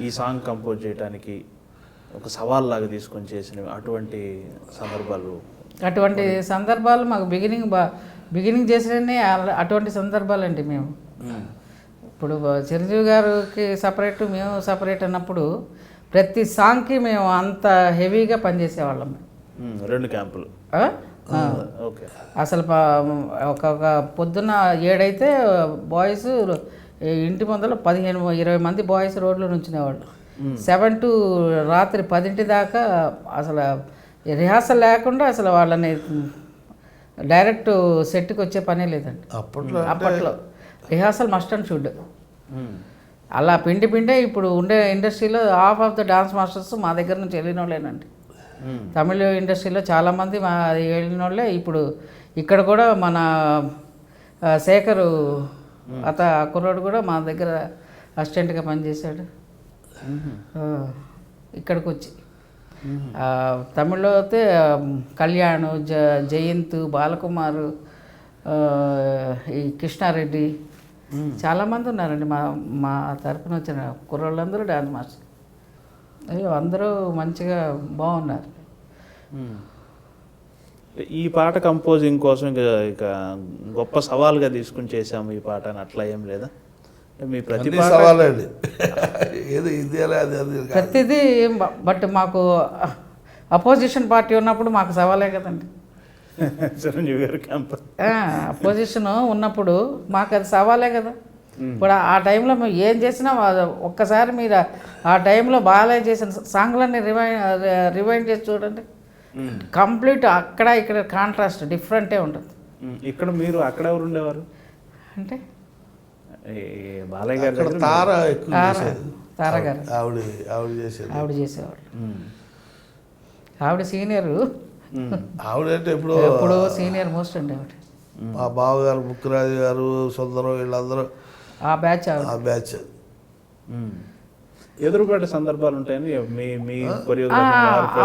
[SPEAKER 1] ఈ సాంగ్ కంపోజ్ చేయడానికి ఒక సవాల్లాగా తీసుకొని చేసినవి అటువంటి
[SPEAKER 3] సందర్భాలు మాకు బిగినింగ్ చేసినవి అటువంటి సందర్భాలండి. మేము ఇప్పుడు చిరంజీవి గారికి సపరేట్, మేము సపరేట్ అన్నప్పుడు ప్రతి సాంగ్కి మేము అంత హెవీగా పనిచేసేవాళ్ళం.
[SPEAKER 1] 2 క్యాంపులు ఓకే.
[SPEAKER 3] అసలు ఒక పొద్దున్న 7 అయితే బాయ్స్ ఇంటి ముందర 15-20 మంది బాయ్స్ రోడ్లో నుంచునేవాళ్ళు. 7 to రాత్రి 10 దాకా అసలు రిహార్సల్ లేకుండా అసలు వాళ్ళని డైరెక్ట్ సెట్కి వచ్చే పనే లేదండి. అప్పట్లో రిహార్సల్ మస్ట్ అండ్ షుడ్. అలా పిండే ఇప్పుడు ఉండే ఇండస్ట్రీలో half of the dance masters మా దగ్గర నుంచి వెళ్ళిన వాళ్ళేనండి. తమిళ ఇండస్ట్రీలో చాలామంది మా వెళ్ళిన వాళ్ళే. ఇప్పుడు ఇక్కడ కూడా మన శేఖరు కుర్రాడు కూడా మా దగ్గర అసిస్టెంట్గా పనిచేశాడు. ఇక్కడికి వచ్చి తమిళ్లో అయితే కళ్యాణ్, జయంత్, బాలకుమారు, ఈ కృష్ణారెడ్డి చాలామంది ఉన్నారండి. మా తరపున వచ్చిన కుర్రోళ్ళందరూ డాన్స్ మాస్టర్. అయ్యో అందరూ మంచిగా బాగున్నారు.
[SPEAKER 1] ఈ పాట కంపోజింగ్ కోసం ఇక గొప్ప సవాల్గా తీసుకుని చేసాము ఈ పాట అని అట్లా ఏం లేదా? మీ ప్రతి
[SPEAKER 2] సవాల్ అండి, ఏదో ఇది అది
[SPEAKER 3] ప్రతిదీ. బట్ మాకు అపోజిషన్ పార్టీ ఉన్నప్పుడు మాకు సవాలే కదండి.
[SPEAKER 1] చిరంజీవి గారు క్యాంపస్
[SPEAKER 3] అపోజిషన్ ఉన్నప్పుడు మాకు అది సవాలే కదా. ఇప్పుడు ఆ టైంలో మేము ఏం చేసినా ఒక్కసారి మీరు ఆ టైంలో బాలయ్య చేసిన సాంగ్లన్నీ రివైండ్ చేసి చూడండి. కంప్లీట్ అక్కడ ఇక్కడ కాంట్రాస్ట్ డిఫరెంటే ఉంటుంది.
[SPEAKER 1] ఇక్కడ మీరు అక్కడ ఎవరు ఉండేవారు
[SPEAKER 3] అంటే
[SPEAKER 1] బాలయ్య గారు
[SPEAKER 2] తార ఎక్కువ
[SPEAKER 3] తార గారు
[SPEAKER 2] ఆవిడ
[SPEAKER 3] చేసేవాళ్ళు. ఆవిడ సీనియరు.
[SPEAKER 2] ఆవిడంటే
[SPEAKER 3] ఎప్పుడో సీనియర్ మోస్ట్ అండి ఆవిడ.
[SPEAKER 2] మా బావగారు ముక్కురాజు గారు, సుందరం, వీళ్ళందరూ
[SPEAKER 3] ఆ బ్యాచ్.
[SPEAKER 1] ఎదురుపడే సందర్భాలు ఉంటాయని మీ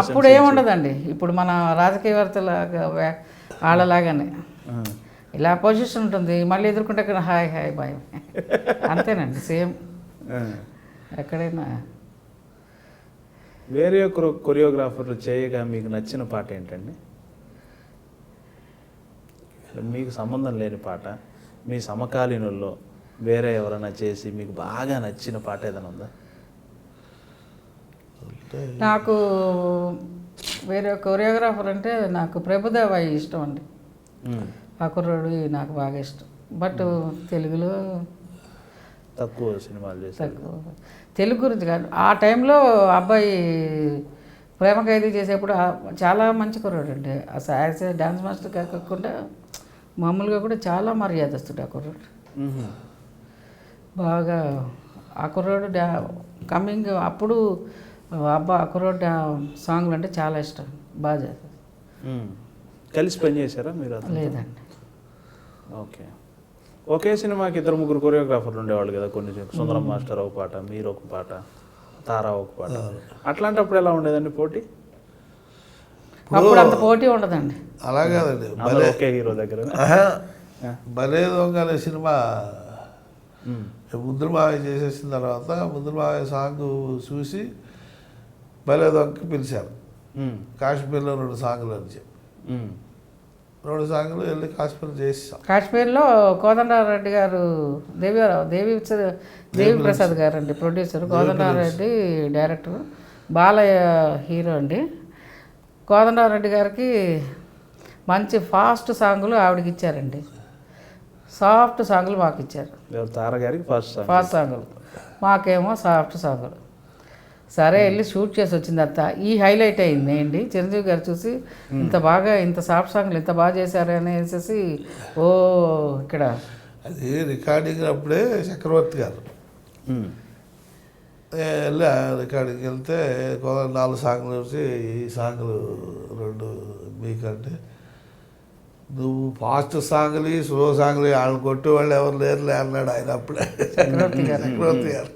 [SPEAKER 3] అప్పుడు ఏముండదండి. ఇప్పుడు మన రాజకీయవేత్తలాగా వాళ్ళలాగానే ఇలా పొజిషన్ ఉంటుంది, మళ్ళీ ఎదుర్కొంటే ఇక్కడ హాయ్ హాయ్ బాయ్ అంతేనండి, సేమ్ ఎక్కడైనా.
[SPEAKER 1] వేరే కొరియోగ్రాఫర్లు చేయగా మీకు నచ్చిన పాట ఏంటండి? మీకు సంబంధం లేని పాట, మీ సమకాలీనుల్లో వేరే ఎవరైనా చేసి మీకు బాగా నచ్చిన పాట ఏదైనా ఉందా?
[SPEAKER 3] నాకు వేరే కొరియోగ్రాఫర్ అంటే నాకు ప్రభుదేవాయి ఇష్టం అండి. ఆ కుర్రాడు నాకు బాగా ఇష్టం. బట్ తెలుగులో
[SPEAKER 1] తక్కువ సినిమాలు చేస్తారు.
[SPEAKER 3] తెలుగు గురించి కాదు, ఆ టైంలో అబ్బాయి ప్రేమ ఖైదీ చేసేప్పుడు చాలా మంచి కుర్రాడు అండి. అసలు యాజ్ ఏ డాన్స్ మాస్టర్ కాకుండా మామూలుగా కూడా చాలా మర్యాదస్తుడు ఆ కుర్రాడు. బాగా ఆ కుర్రాడు కమింగ్ అప్పుడు ఆ కుర్రాడు సాంగ్లు అంటే చాలా ఇష్టం, బాగా చేస్తారు.
[SPEAKER 1] కలిసి పని చేశారా మీరు?
[SPEAKER 3] లేదండి.
[SPEAKER 1] ఓకే. ఒకే సినిమాకి 2-3 కొరియోగ్రాఫర్లు ఉండేవాళ్ళు కదా. కొన్ని సుందరం మాస్టర్ ఒక పాట, మీరు ఒక పాట, తారా ఒక పాట. అట్లాంటప్పుడు ఎలా ఉండేదండి పోటీ?
[SPEAKER 3] అప్పుడు అంత పోటీ ఉండదండి.
[SPEAKER 2] అలా కాదండి,
[SPEAKER 1] ఒకే హీరో దగ్గర.
[SPEAKER 2] భలే దొంగ అనే సినిమా ముద్రమావయ్య చేసేసిన తర్వాత ముద్రమావయ్య సాంగ్ చూసి భలే దొంగకి పిలిచారు. కాశ్మీర్లో 2 సాంగ్లు అని చెప్పి 2 సాంగ్లు వెళ్ళి కాశ్మీర్ చేసాం.
[SPEAKER 3] కాశ్మీర్లో కోదండరారెడ్డి గారు, దేవి ప్రసాద్ గారు అండి ప్రొడ్యూసర్, కోదండరారెడ్డి డైరెక్టర్, బాలయ్య హీరో అండి. కోదండరారెడ్డి గారికి మంచి ఫాస్ట్ సాంగులు ఆవిడకి ఇచ్చారండి, సాఫ్ట్ సాంగులు మాకు ఇచ్చారు.
[SPEAKER 1] తార గారికి
[SPEAKER 3] ఫాస్ట్ సాంగులు, మాకేమో సాఫ్ట్ సాంగులు. సరే వెళ్ళి షూట్ చేసి వచ్చింది అంతా ఈ హైలైట్ అయింది అండి. చిరంజీవి గారు చూసి ఇంత సాఫ్ట్ సాంగ్లు ఇంత బాగా చేశారు అనేసి ఓ ఇక్కడ
[SPEAKER 2] అది రికార్డింగ్ అప్పుడే చక్రవర్తి గారు వెళ్ళి రికార్డింగ్కి వెళ్తే 4 సాంగ్లు వచ్చి ఈ సాంగ్లు 2 మీకంటే నువ్వు ఫాస్ట్ సాంగ్లు స్లో సాంగ్లు వాళ్ళు కొట్టే వాళ్ళు ఎవరు లేరులే అన్నాడు ఆయన అప్పుడే, చక్రవర్తి గారు.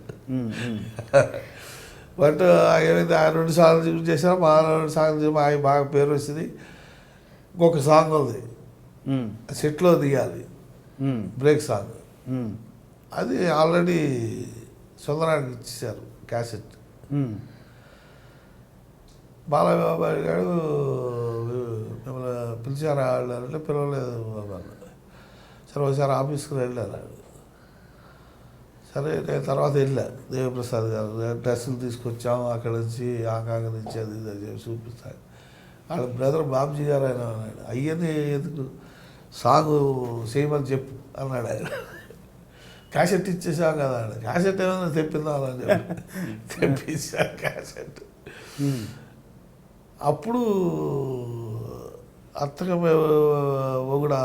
[SPEAKER 2] బట్ ఏమైంది, ఆ 2 సాంగ్లు యూజ్ చేశారు. మా 2 సాంగ్లు ఆయన బాగా పేరు వచ్చింది. ఇంకొక సాంగ్ ఉంది సెట్లో దిగాలి, బ్రేక్ సాంగ్. అది ఆల్రెడీ సుందరానికి ఇచ్చేసారు క్యాసెట్. బాలయ్య బాబాయ్ గారు మిమ్మల్ని పిలిచారా వెళ్ళారంటే పిలవలేదు అన్నారు. సరే ఒకసారి ఆఫీస్కి వెళ్ళారు. సరే నేను తర్వాత వెళ్ళాను దేవిప్రసాద్ గారు డ్రెస్సులు తీసుకొచ్చాము అక్కడ నుంచి ఆకాంగ నుంచి అది ఇది చెప్పి చూపిస్తాను. వాళ్ళ బ్రదర్ బాబ్జీ గారు ఆయన అన్నాడు, అయ్యని ఎందుకు సాంగ్ చేయమని చెప్పు అన్నాడు ఆయన. క్యాసెట్ ఇచ్చేసాం కదా అన్నాడు. క్యాసెట్ ఏమైనా తెప్పిందాం అని చెప్పి తెప్పించాను క్యాసెట్. అప్పుడు అత్తగా మొగుడు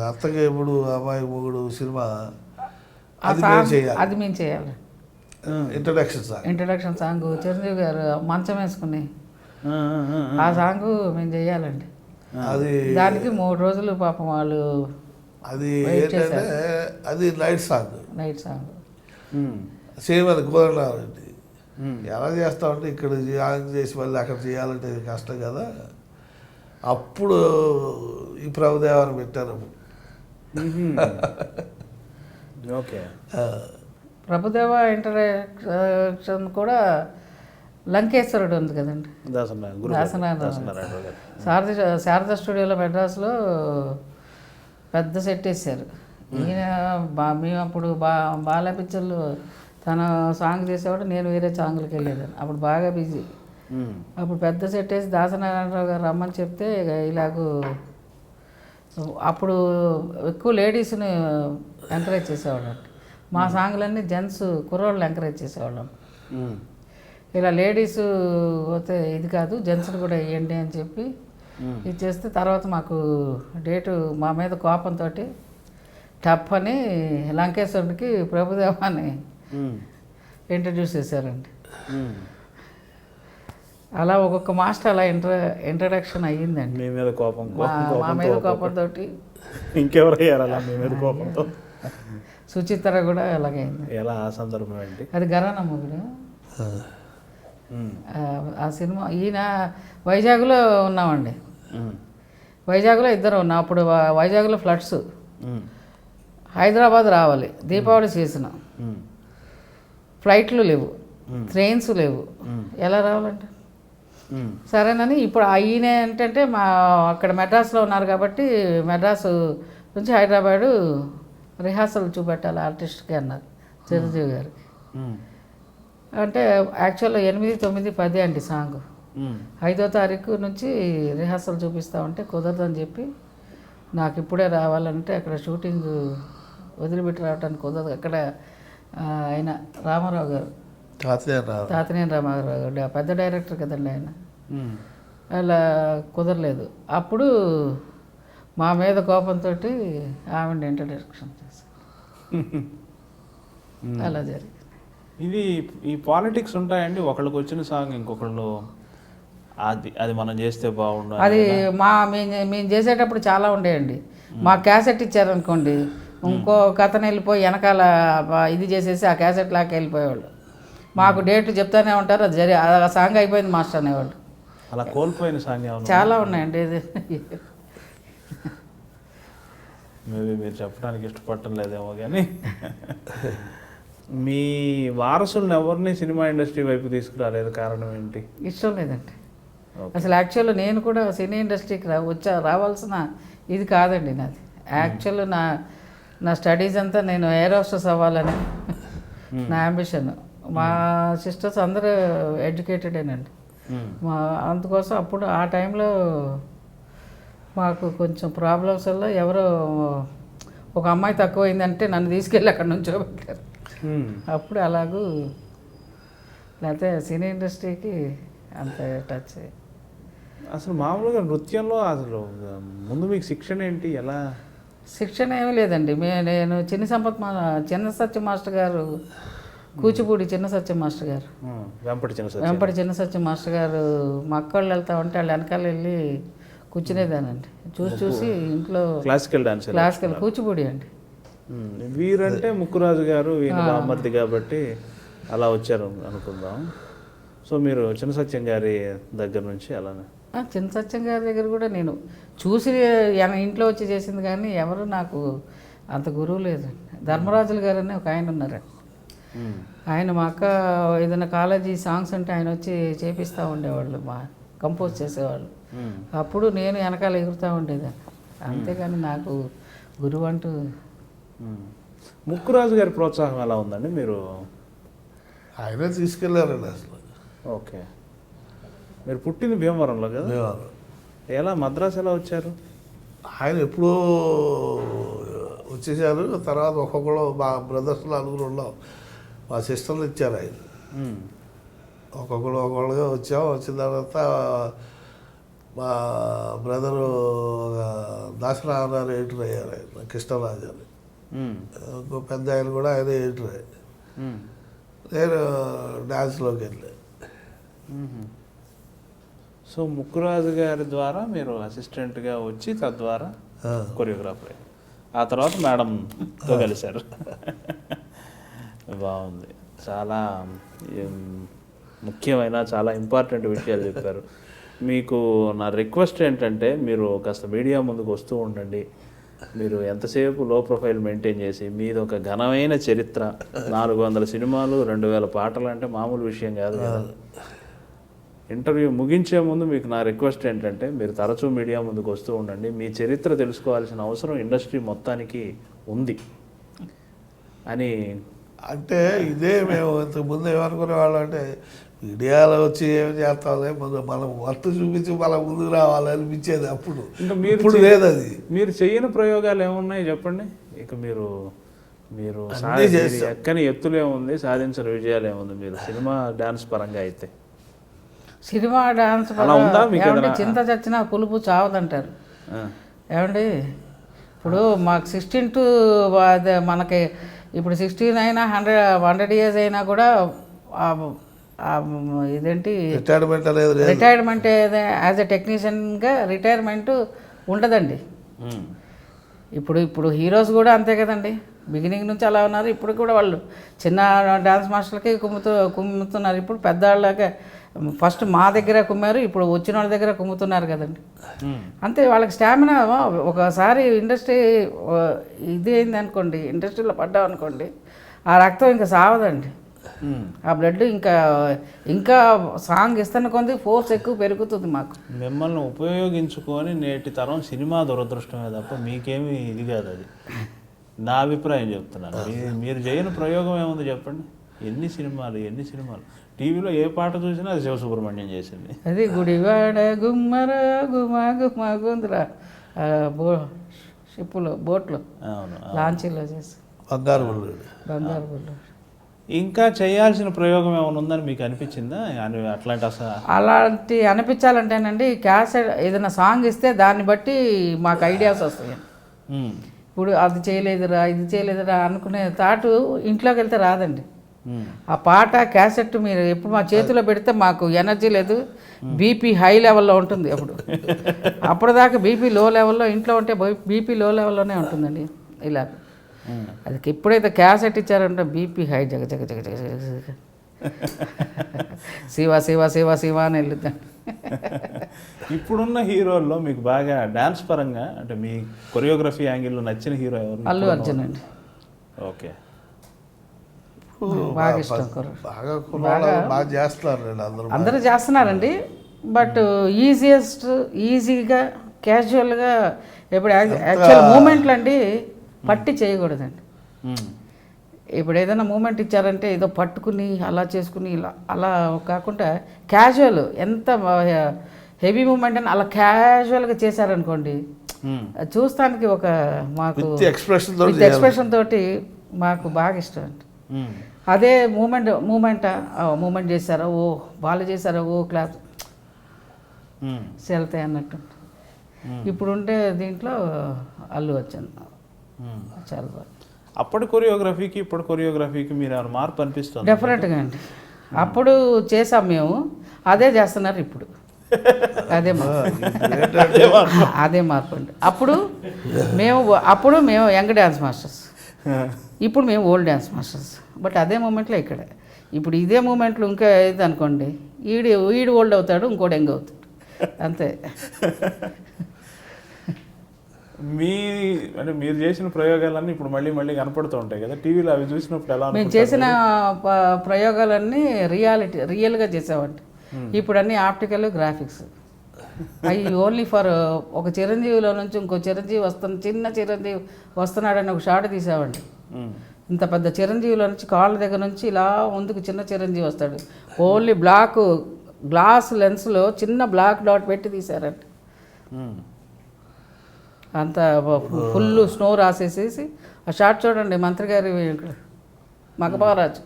[SPEAKER 2] అత్తగా ఎప్పుడు అమ్మాయి మొగుడు సినిమా అది మేము చేయాలి.
[SPEAKER 3] అది మేము చేయాలి.
[SPEAKER 2] ఇంట్రడక్షన్
[SPEAKER 3] సాంగ్ చిరంజీవి గారు మంచం వేసుకుని ఆ సాంగ్ మేము చేయాలండి.
[SPEAKER 2] అది
[SPEAKER 3] దానికి 3 రోజులు పాపం వాళ్ళు
[SPEAKER 2] అది ఏంటంటే అది నైట్ సాంగ్ సేమ్ అది కోరలాంటి. ఎలా చేస్తామంటే ఇక్కడ చేసి మళ్ళీ అక్కడ చేయాలంటే కష్టం కదా. అప్పుడు ఈ ప్రభుదేవాన్ని పెట్టారు.
[SPEAKER 1] ఓకే.
[SPEAKER 3] ప్రభుదేవ ఇంట్రడక్షన్ కూడా లంకేశ్వరుడు ఉంది కదండి, శారద స్టూడియోలో మెడ్రాస్లో పెద్ద సెట్ వేసారు. ఈయన మేము అప్పుడు బాల పిక్చర్లు తన సాంగ్ చేసేవాడు, నేను వేరే సాంగ్లకి వెళ్ళేదాన్ని. అప్పుడు బాగా బిజీ. అప్పుడు పెద్ద సెట్ వేసి దాసనారాయణరావు గారు రమ్మని చెప్తే ఇలాగూ అప్పుడు ఎక్కువ లేడీస్ని ఎంకరేజ్ చేసేవాళ్ళు అండి. మా సాంగ్లన్నీ జెంట్స్ కుర్రోళ్ళు ఎంకరేజ్ చేసేవాళ్ళం. ఇలా లేడీస్ పోతే ఇది కాదు, జెంట్స్ని కూడా వేయండి అని చెప్పి ఇచ్చేస్తే తర్వాత మాకు డేటు మా మీద కోపంతో టప్ అని లంకేశ్వరుడికి ప్రభుదేవాన్ని ఇంట్రడ్యూస్ చేశారండి. అలా ఒక్కొక్క మాస్టర్ అలా ఇంట్రడక్షన్ అయ్యిందండి.
[SPEAKER 1] మీ మీద కోపం,
[SPEAKER 3] మా మీద కోపంతో
[SPEAKER 1] ఇంకెవరయ్యారు అలా మీ మీద కోపంతో?
[SPEAKER 3] సుచిత్ర కూడా అలాగైంది.
[SPEAKER 1] ఎలా ఆ సందర్భం ఏంటి?
[SPEAKER 3] అది గరానా మొగుడు. ఆ సినిమా ఈయన వైజాగ్లో ఉన్నామండి. వైజాగ్లో ఇద్దరు ఉన్నాం. అప్పుడు వైజాగ్లో ఫ్లడ్స్, హైదరాబాద్ రావాలి, దీపావళి సీజన్, ఫ్లైట్లు లేవు, ట్రైన్స్ లేవు, ఎలా రావాలంటే సరేనని ఇప్పుడు ఈయన ఏంటంటే మా అక్కడ మెడ్రాస్లో ఉన్నారు కాబట్టి మెడ్రాసు నుంచి హైదరాబాదు రిహార్సల్ చూపెట్టాలి ఆర్టిస్ట్కి అన్నారు చిరంజీవి గారికి. అంటే యాక్చువల్గా 8, 9, 10 అండి సాంగ్. 5వ తారీఖు నుంచి రిహార్సల్ చూపిస్తామంటే కుదరదని చెప్పి నాకు ఇప్పుడే రావాలంటే అక్కడ షూటింగ్ వదిలిపెట్టి రావడానికి కుదరదు. అక్కడ ఆయన రామారావు గారు, తాతినేని రామారావు గారు పెద్ద డైరెక్టర్ కదండి ఆయన, అలా కుదరలేదు. అప్పుడు మా మీద కోపంతో ఆవిడ ఇంట్రడక్షన్ చేశాను. అలా జరిగింది.
[SPEAKER 1] ఇది ఈ పాలిటిక్స్ ఉంటాయండి, ఒకళ్ళకి వచ్చిన సాంగ్ ఇంకొకళ్ళు అది మనం చేస్తే బాగుండు
[SPEAKER 3] అది మేము చేసేటప్పుడు చాలా ఉండేయండి. మా క్యాసెట్ ఇచ్చారనుకోండి, ఇంకో కథను వెళ్ళిపోయి వెనకాల ఇది చేసేసి ఆ క్యాసెట్ లాగా వెళ్ళిపోయేవాళ్ళు. మాకు డేట్ చెప్తానే ఉంటారు, అది ఆ సాంగ్ అయిపోయింది మాస్టర్ అనేవాళ్ళు.
[SPEAKER 1] అలా కోల్పోయిన సాంగ్
[SPEAKER 3] చాలా ఉన్నాయండి. ఇది
[SPEAKER 1] మేబీ మీరు చెప్పడానికి ఇష్టపడటం లేదేమో కానీ మీ వారసులను ఎవరిని సినిమా ఇండస్ట్రీ వైపు తీసుకురాలేదు, కారణం ఏంటి?
[SPEAKER 3] ఇష్టం లేదండి అసలు. యాక్చువల్ నేను కూడా సినీ ఇండస్ట్రీకి రావాల్సిన ఇది కాదండి నాది. యాక్చువల్ నా స్టడీస్ అంతా నేను ఎయిర్ హోస్టెస్ అవ్వాలని నా అంబిషన్. మా సిస్టర్స్ అందరూ ఎడ్యుకేటెడేనండి. అందుకోసం అప్పుడు ఆ టైంలో మాకు కొంచెం ప్రాబ్లమ్స్ వల్ల ఎవరో ఒక అమ్మాయి తక్కువైందంటే నన్ను తీసుకెళ్ళి అక్కడ నుంచోబెట్టారు. అప్పుడు అలాగూ లేకపోతే సినీ ఇండస్ట్రీకి అంత టచ్.
[SPEAKER 1] అసలు మామూలుగా నృత్యంలో అసలు ముందు మీకు శిక్షణ ఏంటి, ఎలా?
[SPEAKER 3] శిక్షణ ఏమీ లేదండి. నేను చిన్న సత్య మాస్టర్ గారు, కూచిపూడి చిన్న సత్య మాస్టర్ గారు, వెంపటి చిన్న సత్య మాస్టర్ గారు మా అక్కళ్ళు వెళ్తా ఉంటే వాళ్ళు వెనకాల వెళ్ళి కూర్చునేదానండి. చూసి ఇంట్లో క్లాసికల్ కూచిపూడి అండి.
[SPEAKER 1] వీరంటే ముక్కురాజు గారు ఈయన బామ్మర్ది కాబట్టి అలా వచ్చారు అనుకుందాం. సో మీరు చిన్న సత్యం గారి దగ్గర నుంచి అలానే?
[SPEAKER 3] చిన్న సత్యం గారి దగ్గర కూడా నేను చూసి ఇంట్లో వచ్చి చేసింది కానీ ఎవరు నాకు అంత గురువు లేదు. ధర్మరాజులు గారు అని ఒక ఆయన ఉన్నారండి. ఆయన మా అక్క ఏదైనా కాలేజీ సాంగ్స్ అంటే ఆయన వచ్చి చేపిస్తూ ఉండేవాళ్ళు, కంపోజ్ చేసేవాళ్ళు. అప్పుడు నేను వెనకాల ఎగురుతూ ఉండేదాన్ని. అంతేగాని నాకు గురువు అంటూ.
[SPEAKER 1] ముక్కురాజు గారి ప్రోత్సాహం ఎలా ఉందండి? మీరు
[SPEAKER 2] ఆయనే తీసుకెళ్ళారండి అసలు.
[SPEAKER 1] ఓకే. మీరు పుట్టింది భీమవరంలో కదా?
[SPEAKER 2] భీమవరం.
[SPEAKER 1] ఎలా మద్రాసు ఎలా వచ్చారు?
[SPEAKER 2] ఆయన ఎప్పుడూ వచ్చేసారు. తర్వాత ఒక్కొక్కరు మా బ్రదర్స్లో నలుగురు ఉన్నాం, మా సిస్టర్లు ఇచ్చారు ఆయన. ఒక్కొక్కరుగా వచ్చాం. వచ్చిన తర్వాత మా బ్రదరు దాసరావు ఎడిటర్ అయ్యారు ఆయన, కృష్ణరాజు అని. ఇంకో పెద్ద ఆయన కూడా ఆయన ఎడిటర్. నేను డ్యాన్స్లోకి వెళ్ళాను.
[SPEAKER 1] సో ముక్కురాజు గారి ద్వారా మీరు అసిస్టెంట్గా వచ్చి తద్వారా కొరియోగ్రాఫర్ అయ్యారు. ఆ తర్వాత మేడంతో కలిశారు. బాగుంది. చాలా ముఖ్యమైన చాలా ఇంపార్టెంట్ విషయాలు చెప్పారు. మీకు నా రిక్వెస్ట్ ఏంటంటే మీరు కాస్త మీడియా ముందుకు వస్తూ ఉండండి. మీరు ఎంతసేపు లో ప్రొఫైల్ మెయింటైన్ చేసి మీది ఒక ఘనమైన చరిత్ర, 400 సినిమాలు, 2000 పాటలు అంటే మామూలు విషయం కాదు కదా. ఇంటర్వ్యూ ముగించే ముందు మీకు నా రిక్వెస్ట్ ఏంటంటే మీరు తరచూ మీడియా ముందుకు వస్తూ ఉండండి. మీ చరిత్ర తెలుసుకోవాల్సిన అవసరం ఇండస్ట్రీ మొత్తానికి ఉంది అని.
[SPEAKER 2] అంటే ఇదే మేము ఇంతకుముందు ఏమనుకునేవాళ్ళం అంటే మీడియాలో వచ్చి ఏం చేస్తామని మనం వర్త్ చూపించి మనం ముందుకు రావాలి అనిపించేది అప్పుడు.
[SPEAKER 1] ఇంకా మీరు
[SPEAKER 2] ఇప్పుడు లేదు అది.
[SPEAKER 1] మీరు చేయని ప్రయోగాలు ఏమున్నాయి చెప్పండి. ఇక మీరు ఎక్కని ఎత్తులు ఏముంది, సాధించిన విజయాలు ఏముంది మీరు సినిమా డాన్స్ పరంగా అయితే?
[SPEAKER 3] సినిమా డాన్స్ ఏమంటే చింత చచ్చినా పులుపు చావదంటారు ఏమండి. ఇప్పుడు మాకు 16 to మనకి ఇప్పుడు 16 అయినా 100 years అయినా కూడా ఇదేంటి రిటైర్మెంట్ యాజ్ ఎ టెక్నీషియన్గా రిటైర్మెంట్ ఉండదండి. ఇప్పుడు హీరోస్ కూడా అంతే కదండి. బిగినింగ్ నుంచి అలా ఉన్నారు. ఇప్పుడు కూడా వాళ్ళు చిన్న డాన్స్ మాస్టర్లకి కుమ్ముతున్నారు. ఇప్పుడు పెద్దవాళ్ళకి ఫస్ట్ మా దగ్గర కుమ్మారు, ఇప్పుడు వచ్చిన వాళ్ళ దగ్గర కుమ్ముతున్నారు కదండి. అంతే వాళ్ళకి స్టామినా. ఒకసారి ఇండస్ట్రీ ఇది అయింది అనుకోండి, ఇండస్ట్రీలో పడ్డాం అనుకోండి, ఆ రక్తం ఇంకా సావదండి. ఆ బ్లడ్ ఇంకా సాంగ్ ఇస్తున్న కొంది ఫోర్స్ ఎక్కువ పెరుగుతుంది మాకు.
[SPEAKER 1] మిమ్మల్ని ఉపయోగించుకొని నేటి తరం సినిమా దురదృష్టమే తప్ప మీకేమీ ఇది కాదు. అది నా అభిప్రాయం చెప్తున్నాను. మీరు చేయని ప్రయోగం ఏముంది చెప్పండి. ఎన్ని సినిమాలు టీవీలో ఏ పాట చూసినా అది శివసుబ్రహ్మణ్యం చేసింది.
[SPEAKER 3] అది గుడివాడ గుమ్మర గుమా గుమా గుంద్రా షిప్పులో బోట్లో లాంచీలో చేసి బంగారు బుల్లు.
[SPEAKER 1] ఇంకా చేయాల్సిన ప్రయోగం ఏమైనా ఉందని మీకు అనిపించిందా?
[SPEAKER 3] అలాంటి అనిపించాలంటేనండి క్యాసెట్ ఏదైనా సాంగ్ ఇస్తే దాన్ని బట్టి మాకు ఐడియాస్ వస్తాయి. ఇప్పుడు అది చేయలేదురా ఇది చేయలేదురా అనుకునే థాటు ఇంట్లోకి వెళ్తే రాదండి. ఆ పాట క్యాసెట్ మీరు ఎప్పుడు మా చేతిలో పెడితే మాకు ఎనర్జీ లేదు, బీపీ హై లెవెల్లో ఉంటుంది. అప్పటిదాకా బీపీ లో లెవెల్లో, ఇంట్లో ఉంటే బీపీ లో లెవెల్లోనే ఉంటుందండి. ఇలా అది ఎప్పుడైతే క్యాసెట్ ఇచ్చారంటే బీపీ హై జగ జగ జగ జగ జగ శివ శివ శివ శివ అని వెళ్ళిద్దండి.
[SPEAKER 1] ఇప్పుడున్న హీరోల్లో మీకు బాగా డాన్స్ పరంగా అంటే మీ కొరియోగ్రఫీ యాంగిల్లో నచ్చిన హీరో ఎవరు?
[SPEAKER 3] అల్లు అర్జున్ అండి.
[SPEAKER 1] ఓకే,
[SPEAKER 3] బాగా ఇష్టం.
[SPEAKER 2] బాగా చేస్తున్నారు,
[SPEAKER 3] అందరూ చేస్తున్నారండి. బట్ ఈజీగా క్యాజువల్గా ఇప్పుడు యాక్చువల్ మూమెంట్లు అండి పట్టి చేయకూడదండి. ఇప్పుడు ఏదైనా మూమెంట్ ఇచ్చారంటే ఏదో పట్టుకుని అలా చేసుకుని అలా కాకుండా క్యాజువల్, ఎంత హెవీ మూమెంట్ అని అలా క్యాజువల్గా చేశారనుకోండి, చూస్తానికి ఒక మాకు ఎక్స్ప్రెషన్ తోటి మాకు బాగా ఇష్టం అండి. అదే మూమెంట్ చేశారా, ఓ వాళ్ళు చేశారా, ఓ క్లాప్ వెళ్తాయి అన్నట్టు. ఇప్పుడుంటే దీంట్లో అల్లు అర్జున్ చాలా బాగా.
[SPEAKER 1] అప్పటి కొరియోగ్రఫీకి ఇప్పుడు కొరియోగ్రఫీకి మీరు ఏమైనా మార్పు అనిపిస్తుంది?
[SPEAKER 3] డెఫినెట్గా అండి. అప్పుడు చేసాం మేము, అదే చేస్తున్నారు ఇప్పుడు. అదే మార్పు అండి. అప్పుడు మేము యంగ్ డ్యాన్స్ మాస్టర్స్, ఇప్పుడు మేము ఓల్డ్ డ్యాన్స్ మాస్టర్స్. బట్ అదే మూమెంట్లో ఇక్కడ ఇప్పుడు ఇదే మూమెంట్లో ఇంకా ఏది అనుకోండి, ఈడు ఓల్డ్ అవుతాడు, ఇంకోటి యంగ్ అవుతాడు, అంతే.
[SPEAKER 1] అంటే మీరు చేసిన ప్రయోగాలన్నీ ఇప్పుడు మళ్ళీ కనపడుతూ ఉంటాయి కదా టీవీలో. అవి చూసినప్పుడు ఎలా?
[SPEAKER 3] మేము చేసిన ప్రయోగాలన్నీ రియల్గా చేసామండి. ఇప్పుడు అన్నీ ఆప్టికల్ గ్రాఫిక్స్. అవి ఓన్లీ ఫర్ ఒక చిరంజీవిలో నుంచి ఇంకో చిరంజీవి చిన్న చిరంజీవి వస్తున్నాడని ఒక షాట్ తీసామండి. ఇంత పెద్ద చిరంజీవిలో నుంచి కాళ్ళ దగ్గర నుంచి ఇలా ముందుకు చిన్న చిరంజీవి వస్తాడు. ఓన్లీ గ్లాస్ లెన్స్లో చిన్న బ్లాక్ డాట్ పెట్టి తీశారండి. అంత ఫుల్ స్నో రాసేసేసి ఆ షార్ట్ చూడండి మంత్రి గారి ఇక్కడ మగబారాజు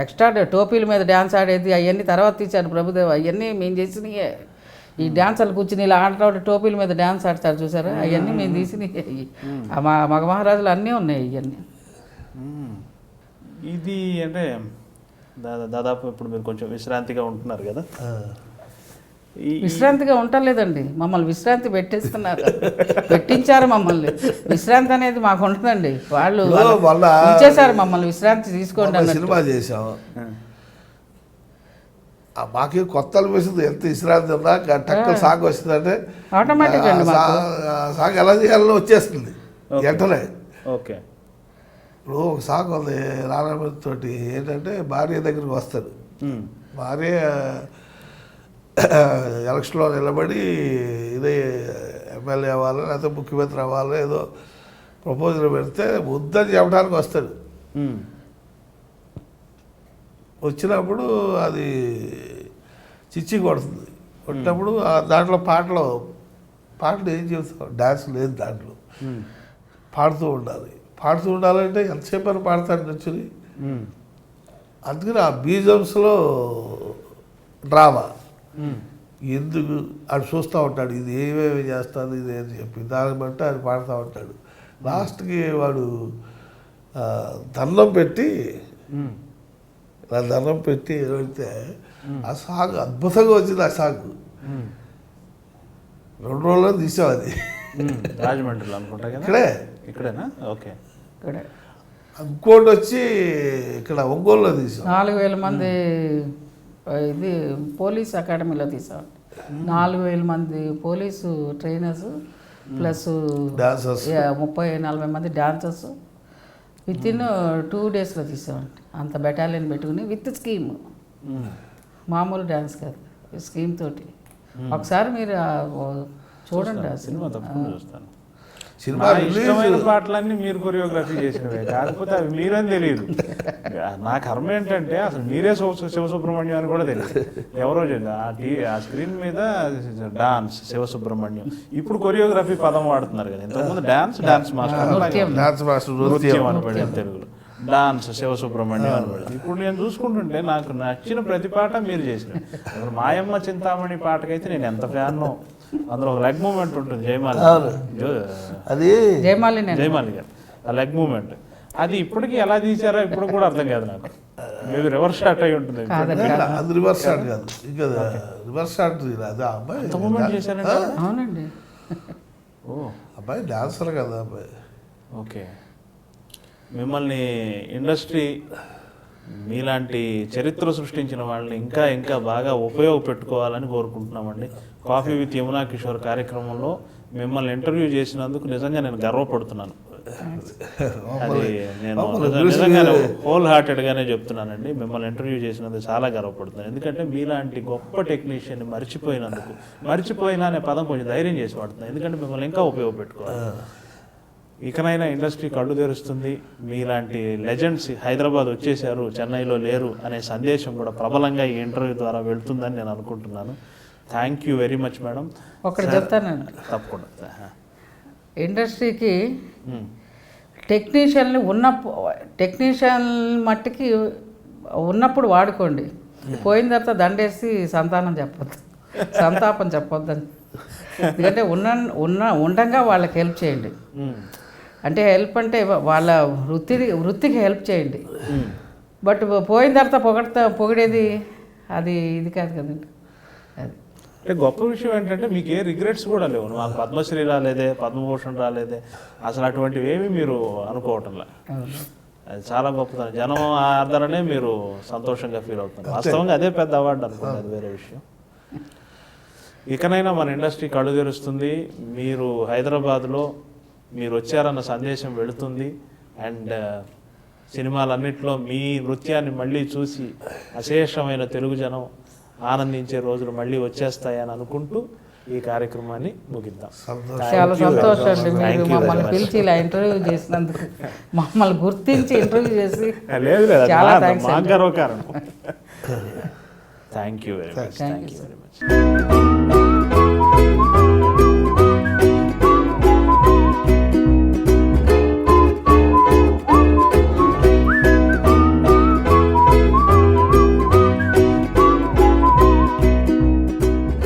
[SPEAKER 3] ఎక్స్ట్రా టోపీల మీద డ్యాన్స్ ఆడేది అవన్నీ తర్వాత తీశారు ప్రభుదేవ. అవన్నీ మేము చేసినయే. ఈ డ్యాన్సర్లు కూర్చుని ఇలా ఆడటం టోపీల మీద డ్యాన్స్ ఆడతారు చూసారా, అవన్నీ మేము తీసినవి. మా మగ మహారాజులు అన్నీ ఉన్నాయి ఇవన్నీ.
[SPEAKER 1] ఇది అంటే దాదాపు ఇప్పుడు మీరు కొంచెం విశ్రాంతిగా ఉంటున్నారు కదా.
[SPEAKER 3] విశ్రాంతిగా ఉండలేదండి, మమ్మల్ని విశ్రాంతి పెట్టించారు మమ్మల్ని. విశ్రాంతి అనేది మాకు ఉంటుందండి. వాళ్ళు ఇచ్చేసారు మమ్మల్ని విశ్రాంతి తీసుకోండి అన్నట్టు.
[SPEAKER 2] సినిమా చేసాం, మాకే కొత్త అనిపిస్తుంది. ఎంత విశ్రాంతి ఉన్నా టక్కల సాగు వస్తుందంటే
[SPEAKER 3] ఆటోమేటిక్ అండి
[SPEAKER 2] సాగు ఎలా చేయాలో వచ్చేస్తుంది వెంటనే.
[SPEAKER 1] ఓకే,
[SPEAKER 2] ఇప్పుడు ఒక సాగు ఉంది రానామతోటి ఏంటంటే భార్య దగ్గరికి వస్తాడు. భార్య ఎలక్షన్లో నిలబడి ఇదే ఎమ్మెల్యే అవ్వాలి లేకపోతే ముఖ్యమంత్రి అవ్వాలి ఏదో ప్రపోజల్ పెడితే వద్దని చెప్పడానికి వస్తాడు. వచ్చినప్పుడు అది చిచ్చి కొడుతుంది. కొట్టినప్పుడు దాంట్లో పాటలు ఏం చెబుతాం, డ్యాన్స్ లేదు దాంట్లో, పాడుతూ ఉండాలంటే ఎంతసేపు అని పాడతాడు నచ్చుని. అందుకని ఆ బీజమ్స్లో డ్రామా ఎందుకు అది చూస్తూ ఉంటాడు, ఇది ఏమేమి చేస్తాను ఇది అని చెప్పి దాన్ని బట్టి అది పాడుతూ ఉంటాడు. లాస్ట్కి వాడు దండం పెట్టి వెళ్తే ఆ సాగు అద్భుతంగా వచ్చింది. ఆ సాగు 2 రోజుల్లో తీసాం. అది
[SPEAKER 1] రాజమండ్రిలో అనుకుంటా కదా. ఇక్కడేనా? ఓకే.
[SPEAKER 2] ఇంకోటి వచ్చి ఇక్కడ ఒంగోలులో తీసాం.
[SPEAKER 3] 4000 మంది ఇది పోలీస్ అకాడమీలో తీసాం. 4000 మంది పోలీసు ట్రైనర్స్ ప్లస్ 30-40 మంది డాన్సర్స్ విత్ ఇన్ 2 డేస్లో తీసామండి. అంత బెటాలియన్ పెట్టుకుని విత్ స్కీమ్, మామూలు డ్యాన్స్ కాదు, స్కీమ్ తోటి. ఒకసారి మీరు చూడండి ఆ సినిమా.
[SPEAKER 1] తప్పకుండా చూస్తాను.
[SPEAKER 2] సినిమా
[SPEAKER 1] ఇష్టమైన పాటలన్నీ మీరు కొరియోగ్రఫీ చేసినవే, కాకపోతే అవి మీరని తెలియదు. నా కర్మ ఏంటంటే అసలు మీరే శివసుబ్రహ్మణ్యం అని కూడా తెలియదు. ఎవరో ఆ స్క్రీన్ మీద డాన్స్ శివసుబ్రహ్మణ్యం, ఇప్పుడు కొరియోగ్రఫీ పదం వాడుతున్నారు కదా. ఇంతకుముందు డాన్స్ మాస్టర్ నృత్యం అనబడేది తెలుగులో, డాన్స్ శివసుబ్రహ్మణ్యం అనబడేది. ఇప్పుడు నేను చూసుకుంటుంటే నాకు నచ్చిన ప్రతి పాట మీరు చేసినవి. అసలు మాయమ్మ చింతామణి పాటకైతే నేను ఎంత ఫ్యాన్నో. అందులో ఒక లెగ్ మూమెంట్ ఉంటుంది, జయమాలి గారు ఆ లెగ్ మూమెంట్, అది ఇప్పటికీ ఎలా తీసారో ఇప్పుడు కూడా అర్థం కాదు నాకు. మేబీ రివర్స్ షాట్ అయి ఉంటుంది.
[SPEAKER 2] అది రివర్స్ షాట్ కాదు, ఇంకా రివర్స్ షాట్ అదే అబ్బాయి
[SPEAKER 1] మూమెంట్ చేశారంటే.
[SPEAKER 3] అవునండి.
[SPEAKER 1] ఓ
[SPEAKER 2] అబ్బాయి డాన్సర్ కదా అబ్బాయి.
[SPEAKER 1] ఓకే. మిమ్మల్ని ఇండస్ట్రీ మీలాంటి చరిత్ర సృష్టించిన వాళ్ళని ఇంకా ఇంకా బాగా ఉపయోగపెట్టుకోవాలని కోరుకుంటున్నామండి. కాఫీ విత్ యమునా కిషోర్ కార్యక్రమంలో మిమ్మల్ని ఇంటర్వ్యూ చేసినందుకు నిజంగా నేను గర్వపడుతున్నాను. అది నేను నిజంగా హోల్ హార్టెడ్గానే చెప్తున్నానండి. మిమ్మల్ని ఇంటర్వ్యూ చేసినందుకు చాలా గర్వపడుతున్నాను. ఎందుకంటే మీలాంటి గొప్ప టెక్నీషియన్ని మర్చిపోయినా అనే పదం కొంచెం ధైర్యం చేసి వాడుతున్నాను. ఎందుకంటే మిమ్మల్ని ఇంకా ఉపయోగపెట్టుకోవాలి. ఇకనైనా ఇండస్ట్రీ కళ్ళు తెరుస్తుంది. మీలాంటి లెజెండ్స్ హైదరాబాద్ వచ్చేసారు, చెన్నైలో లేరు అనే సందేశం కూడా ప్రబలంగా ఈ ఇంటర్వ్యూ ద్వారా వెళ్తుందని నేను అనుకుంటున్నాను. Thank you very much madam.
[SPEAKER 3] ఒకటి చెప్తానండి,
[SPEAKER 1] తప్పకుండా.
[SPEAKER 3] ఇండస్ట్రీకి టెక్నీషియన్ మట్టికి ఉన్నప్పుడు వాడుకోండి, పోయిన తర్వాత దండేసి సంతాపం చెప్పొద్దని. ఎందుకంటే ఉండంగా వాళ్ళకి హెల్ప్ చేయండి. అంటే హెల్ప్ అంటే వాళ్ళ వృత్తికి హెల్ప్ చేయండి. బట్ పోయిన తర్వాత పొగిడేది అది ఇది కాదు కదండి. అది
[SPEAKER 1] అంటే గొప్ప విషయం ఏంటంటే మీకు ఏ రిగ్రెట్స్ కూడా లేవు. మాకు పద్మశ్రీ రాలేదే, పద్మభూషణ్ రాలేదే, అసలు అటువంటివి ఏమీ మీరు అనుకోవటంలా. అది చాలా గొప్పదని జనం ఆదరణే మీరు సంతోషంగా ఫీల్ అవుతున్నారు. వాస్తవంగా అదే పెద్ద అవార్డు అనుకోండి, అది వేరే విషయం. ఇకనైనా మన ఇండస్ట్రీ కళ్ళు తెరుస్తుంది. మీరు హైదరాబాద్లో మీరు వచ్చారన్న సందేశం వెళుతుంది. అండ్ సినిమాలన్నింటిలో మీ నృత్యాన్ని మళ్ళీ చూసి అశేషమైన తెలుగు జనం ఆనందించే రోజులు మళ్ళీ వచ్చేస్తాయని అనుకుంటూ ఈ కార్యక్రమాన్ని ముగిద్దాం.
[SPEAKER 3] చాలా సంతోషం అండి మీరు మమ్మల్ని పిలిచి ఇలా ఇంటర్వ్యూ చేసినందుకు, మమ్మల్ని గుర్తించి ఇంటర్వ్యూ చేసి చాలా thanks.
[SPEAKER 1] Thank you very much.